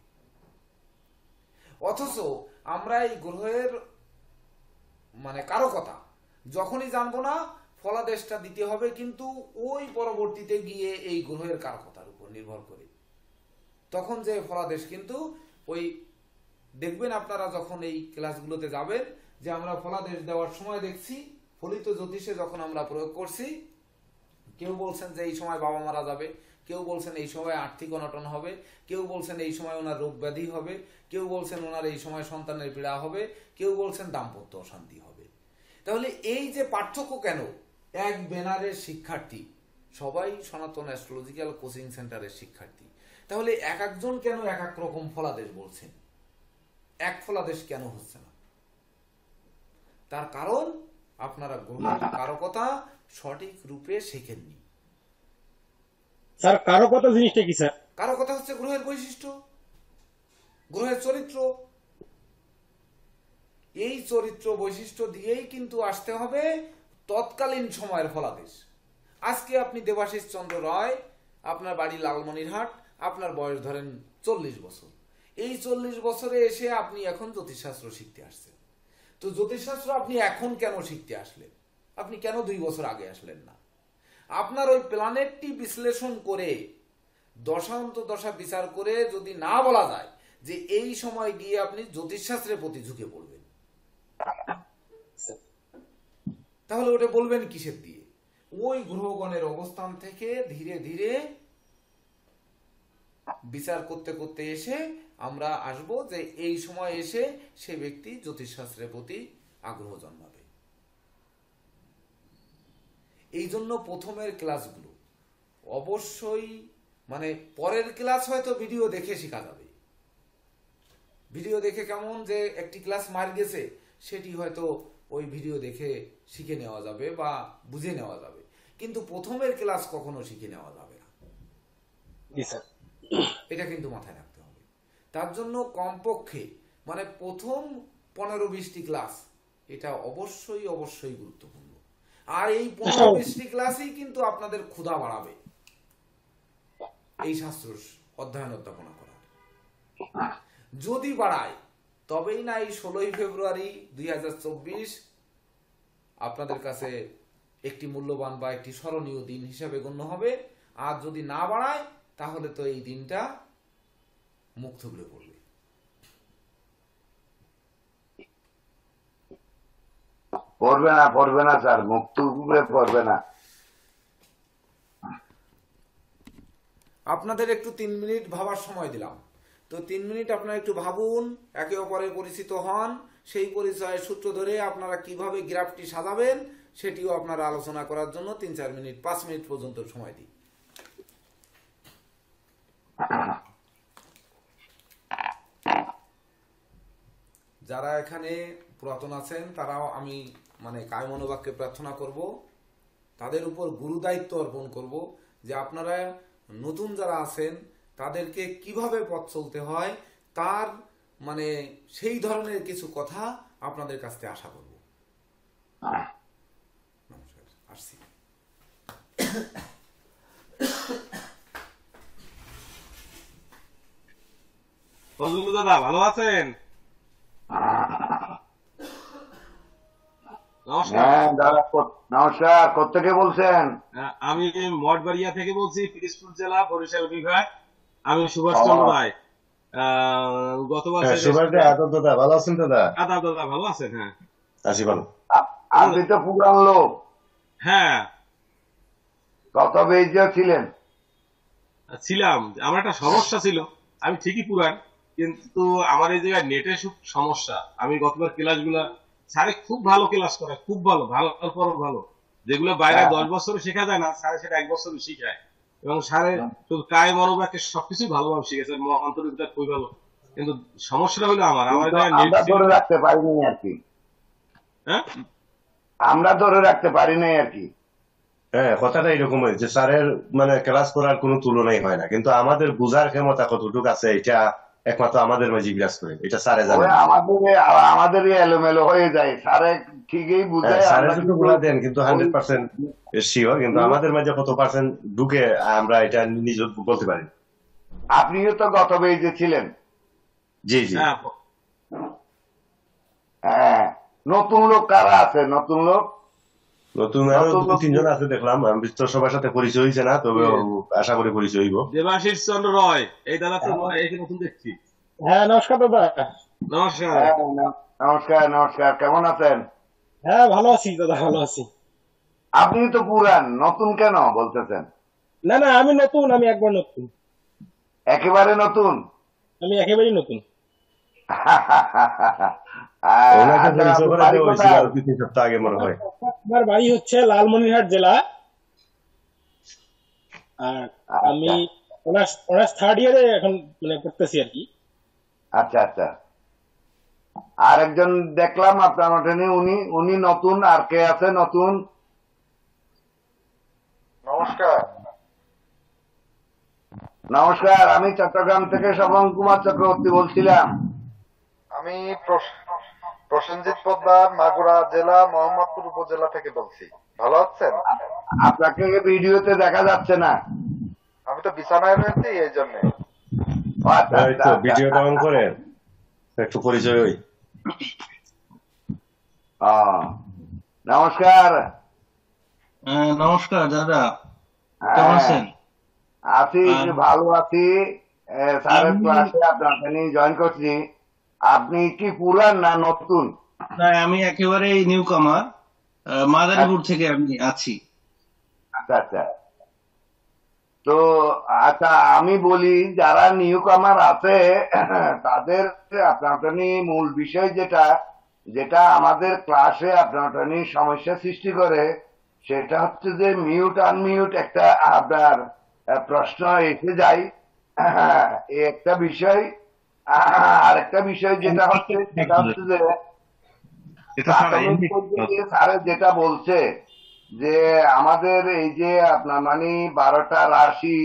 অথচ আমরা এই গ্রহের মানে কারকতা যখনই জানবো না, ফলাদেশটা দিতে হবে কিন্তু ওই পরবর্তীতে গিয়ে এই গ্রহের কারকতার উপর নির্ভর করে। তখন যে ফলাদেশ কিন্তু ওই দেখবেন আপনারা যখন এই ক্লাসগুলোতে যাবেন, যে আমরা ফলাদেশ দেওয়ার সময় দেখছি ফলিত জ্যোতিষে যখন আমরা প্রয়োগ করছি, কেউ বলছেন যে এই সময় বাবা মারা যাবে, কেউ বলছেন এই সময় আর্থিক অনটন হবে, কেউ বলছেন এই সময় ওনার রোগ ব্যাধি হবে, কেউ বলছেন ওনার এই সময় সন্তানের পীড়া হবে, কেউ বলছেন দাম্পত্য অশান্তি হবে। তাহলে এই যে পার্থক্য কেন? এক ব্যানারের শিক্ষার্থী, সবাই সনাতন অ্যাস্ট্রোলজিক্যাল কোচিং সেন্টারের শিক্ষার্থী, তাহলে এক একজন কেন এক এক রকম ফলাদেশ বলছেন, এক ফলাদেশ কেন হচ্ছে না? তার কারণ আপনারা গ্রহের কারকতা সঠিক রূপে শেখেননি। স্যার কারকতা জিনিসটা কি স্যার? কারকতা হচ্ছে গ্রহের বৈশিষ্ট্য, গ্রহের চরিত্র। এই চরিত্র বৈশিষ্ট্য দিয়েই কিন্তু আসতে হবে তৎকালীন সময়ের ফলাদেশ। আজকে আপনি দেবাশিস চন্দ্র রায়, আপনার বাড়ি লালমনিরহাট, আপনার বয়স ধরেন 40 বছর, এই 40 বছরে এসে আপনি এখন জ্যোতিষশাস্ত্র শিখতে আসছেন। তো জ্যোতিষশাস্ত্র আপনি এখন কেন শিখতে আসলেন? আপনি কেন 2 বছর আগে আসলেন না? আপনার ওই প্ল্যানেটটি বিশ্লেষণ করে দশা বিচার করে যদি না বলা যায় যে এই সময় গিয়ে আপনি জ্যোতিষশাস্ত্রের প্রতি ঝুঁকে পড়বেন, তাহলে ওটা বলবেন কিসের দিয়ে? ওই গ্রহগণের অবস্থান থেকে ধীরে ধীরে বিচার করতে করতে এসে আমরা আসব যে এই সময় এসে সে ব্যক্তি জ্যোতিষশাস্ত্রের প্রতি আগ্রহ জন্মাবে। এই জন্য প্রথমের ক্লাসগুলো অবশ্যই মানে পরের ক্লাস হয়তো ভিডিও দেখে শেখা যাবে। ভিডিও দেখে কেমন যে একটি ক্লাস মার গেছে সেটি হয়তো ওই ভিডিও দেখে শিখে নেওয়া যাবে বা বুঝে নেওয়া যাবে, কিন্তু প্রথমের ক্লাস কখনো শিখে নেওয়া যাবে না। এটা কিন্তু মাথায় রাখতে হবে। তার জন্য কমপক্ষে মানে প্রথম 15-20টি ক্লাস এটা অবশ্যই অবশ্যই গুরুত্বপূর্ণ। আর এই 15-20টি ক্লাসই কিন্তু আপনাদের ক্ষুধা বাড়াবে এই শাস্ত্র অধ্যয়ন অধ্যাপনা করার। যদি বাড়ায় তবেই না এই 16ই ফেব্রুয়ারি 2024 আপনাদের কাছে একটি মূল্যবান বা একটি স্মরণীয় দিন হিসাবে গণ্য হবে। আর যদি না বাড়ায় তাহলে তো এই দিনটা মুখ থুবড়ে পড়বে। পড়বে না স্যার, মুখ থুবড়ে পড়বে না। আপনাদের একটু 3 মিনিট ভাবার সময় দিলাম, তো 3 মিনিট আপনারা একটু ভাবুন, একে অপরের পরিচিত হন, সেই পরিচয়ের সূত্র ধরে আপনারা কিভাবে গ্রাফটি সাজাবেন সেটিও আপনারা আলোচনা করার জন্য 3-4 মিনিট 5 মিনিট পর্যন্ত সময় দিই। যারা এখানে পুরাতন আছেন তারাও আমি মানে কায়মনোবাক্যে প্রার্থনা করব, তাদের উপর গুরু দায়িত্ব অর্পণ করব যে আপনারা নতুন যারা আছেন তাদেরকে কিভাবে পথ চলতে হয় তার মানে সেই ধরনের কিছু কথা আপনাদের কাছ থেকে আশা করব। নমস্কার, আসছি। দাদা ভালো আছেন? নমস্কার, কোত্থেকে বলছেন? আমি মঠবাড়িয়া থেকে বলছি, পিরোজপুর জেলা, বরিশাল বিভাগ। আমি সুভাষ চন্দ্র রায়। গত বছর দাদা ভালো আছেন? দাদা দাদা ভালো আছেন? হ্যাঁ আছি ভালো। আপনি তো পুরান লোক। হ্যাঁ কত বেজ ছিলেন? ছিলাম। আমার একটা সমস্যা ছিল, আমি ঠিকই পুরান, কিন্তু আমার এই জায়গায় নেটের খুব সমস্যা। আমি গতবার ক্লাসগুলা স্যারে খুব ভালো ক্লাস করে, খুব ভালো ভালো ভালো, যেগুলো বাইরে 10 বছরে শেখা যায় না স্যারে সেটা 1 বছরে শিখায়। এবং স্যারে শুধু কায় মনোবাক্যে সবকিছু ভালোভাবে শিখেছে, অন্তরিকতা খুবই ভালো। কিন্তু সমস্যাটা হলো আমার ধরে রাখতে পারিনি আর কি। হ্যাঁ, আমরা ধরে রাখতে পারি নাই আর কি। হ্যাঁ, কথাটা এরকম হয়েছে, স্যারের মানে ক্লাস করার কোনো তুলনাই হয় না, কিন্তু আমাদের বুঝার ক্ষমতা কতটুকু আছে এটা একমাত্র আমাদের মাঝে বিরাজ করে, এটা স্যারে জানে। আমাদের এলোমেলো হয়ে যায়, স্যারে ঠিকই বুঝায়, স্যারে শুধু বলে দেন কিন্তু 100% শিওর, কিন্তু আমাদের মাঝে কত পার্সেন্ট ঢুকে আমরা এটা নিজে বলতে পারি। আপনিও তো গত বেজে ছিলেন। জি জি। হ্যাঁ, নতুন লোক কারা আছে? নতুন লোক 2-3 জন আছে দেখলাম, আমি তো সবার সাথে পরিচয় হয়েছে না, তবে আশা করি পরিচয় হইব। দেবাশিস চন্দ্র রয়, এই দাদা তো নতুন দেখছি। হ্যাঁ নমস্কার দাদা। নমস্কার। নমস্কার নমস্কার, কেমন আছেন? হ্যাঁ ভালো আছি দাদা, ভালো আছি। আপনি তো পুরান, নতুন কেন বলতেছেন? না না আমি নতুন, আমি একবার নতুন, একেবারে নতুন। আমি একেবারেই নতুন। আমার বাড়ি হচ্ছে লালমনিরহাট জেলা, আর আমি অনার্স 3rd ইয়ারে এখন মানে পড়তেছি আর কি। আচ্ছা আচ্ছা। আরেকজন দেখলাম আপনার মতনই, উনি নতুন। আর কে আছে নতুন? নমস্কার। নমস্কার, আমি চট্টগ্রাম থেকে শবন কুমার চক্রবর্তী বলছিলাম। আমি প্রসেনজিৎ পোদ্দার, মাগুরা জেলা, মোহাম্মদপুর উপজেলা থেকে বলছি। ভালো আছেন? আপনাকে ভিডিওতে দেখা যাচ্ছে না। আমি তো বিছানায় রয়েছি, এই জন্য। আচ্ছা এই আচ্ছা তো আচ্ছা ভিডিওটা অন করে একটু পরিচয় হই। নমস্কার। নমস্কার দাদা, কেমন হ্যাঁ আছেন? আছি, আহ, ভালো আছি। স্যারের আমি ক্লাসে আপনাকে নিয়ে জয়েন করছি। আপনি কি পুরান না নতুন? না, আমি একেবারেই নিউ কামার, মাদারীপুর আচ্ছা থেকে আমি আছি। আচ্ছা আচ্ছা। তো আচ্ছা আমি বলি, যারা নিউ কামার আছে তাদের আপনার নিয়ে মূল বিষয় যেটা যেটা আমাদের ক্লাসে আপনার নিয়ে সমস্যা সৃষ্টি করে, সেটা হচ্ছে যে মিউট আনমিউট একটা আপনার প্রশ্ন এসে যায়। এই একটা বিষয়। আর একটা বিষয় যেটা হচ্ছে সেটা হচ্ছে যে এটা স্যার প্রাথমিক এমনি পর্যায়ে স্যার যেটা বলছে যে আমাদের এই যে আপনার মানে 12টা রাশি,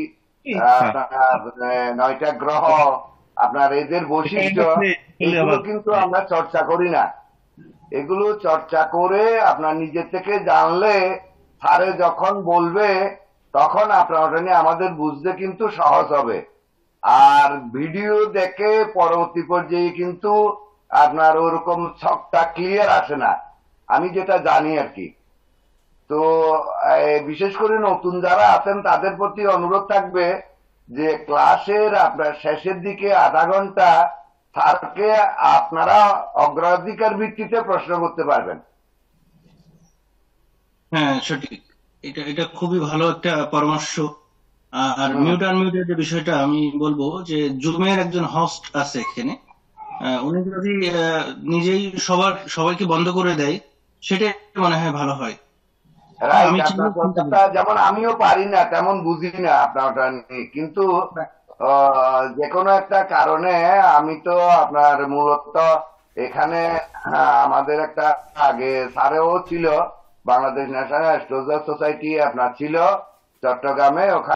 আপনার 9টা গ্রহ, আপনার এদের বৈশিষ্ট্য, এগুলো কিন্তু আমরা চর্চা করি না। এগুলো চর্চা করে আপনার নিজে থেকে জানলে স্যারে যখন বলবে তখন আপনার ওটা নিয়ে আমাদের বুঝতে কিন্তু সহজ হবে। আর ভিডিও দেখে পরবর্তী পর্যায়ে কিন্তু আপনার ওরকম ছকটা ক্লিয়ার আসে না, আমি যেটা জানি আর কি। তো বিশেষ করে নতুন যারা আছেন তাদের প্রতি অনুরোধ থাকবে যে ক্লাসের আপনার শেষের দিকে আধা ঘন্টা স্যারকে আপনারা অগ্রাধিকার ভিত্তিতে প্রশ্ন করতে পারবেন। হ্যাঁ সঠিক, এটা এটা খুবই ভালো একটা পরামর্শ। আর হুম। মিউট আনমিউটের যে বিষয়টা আমি বলবো, যে জুমের একজন হোস্ট আছে এখানে, উনি যদি নিজেই সবাইকে বন্ধ করে দেয়, সেটাই মনে হয় ভালো হয়। রাইট, আমি আপনার চিন্তা কথাটা যেমন আমিও পারি না তেমন বুঝি না আপনার ওটা নিয়ে, কিন্তু যে কোনো একটা কারণে আমি তো আপনার মূলত এখানে আমাদের একটা আগে স্যারেও ছিল, বাংলাদেশ ন্যাশনাল অ্যাস্ট্রোলজার সোসাইটি আপনার ছিল চট্টগ্রামে, ওখানে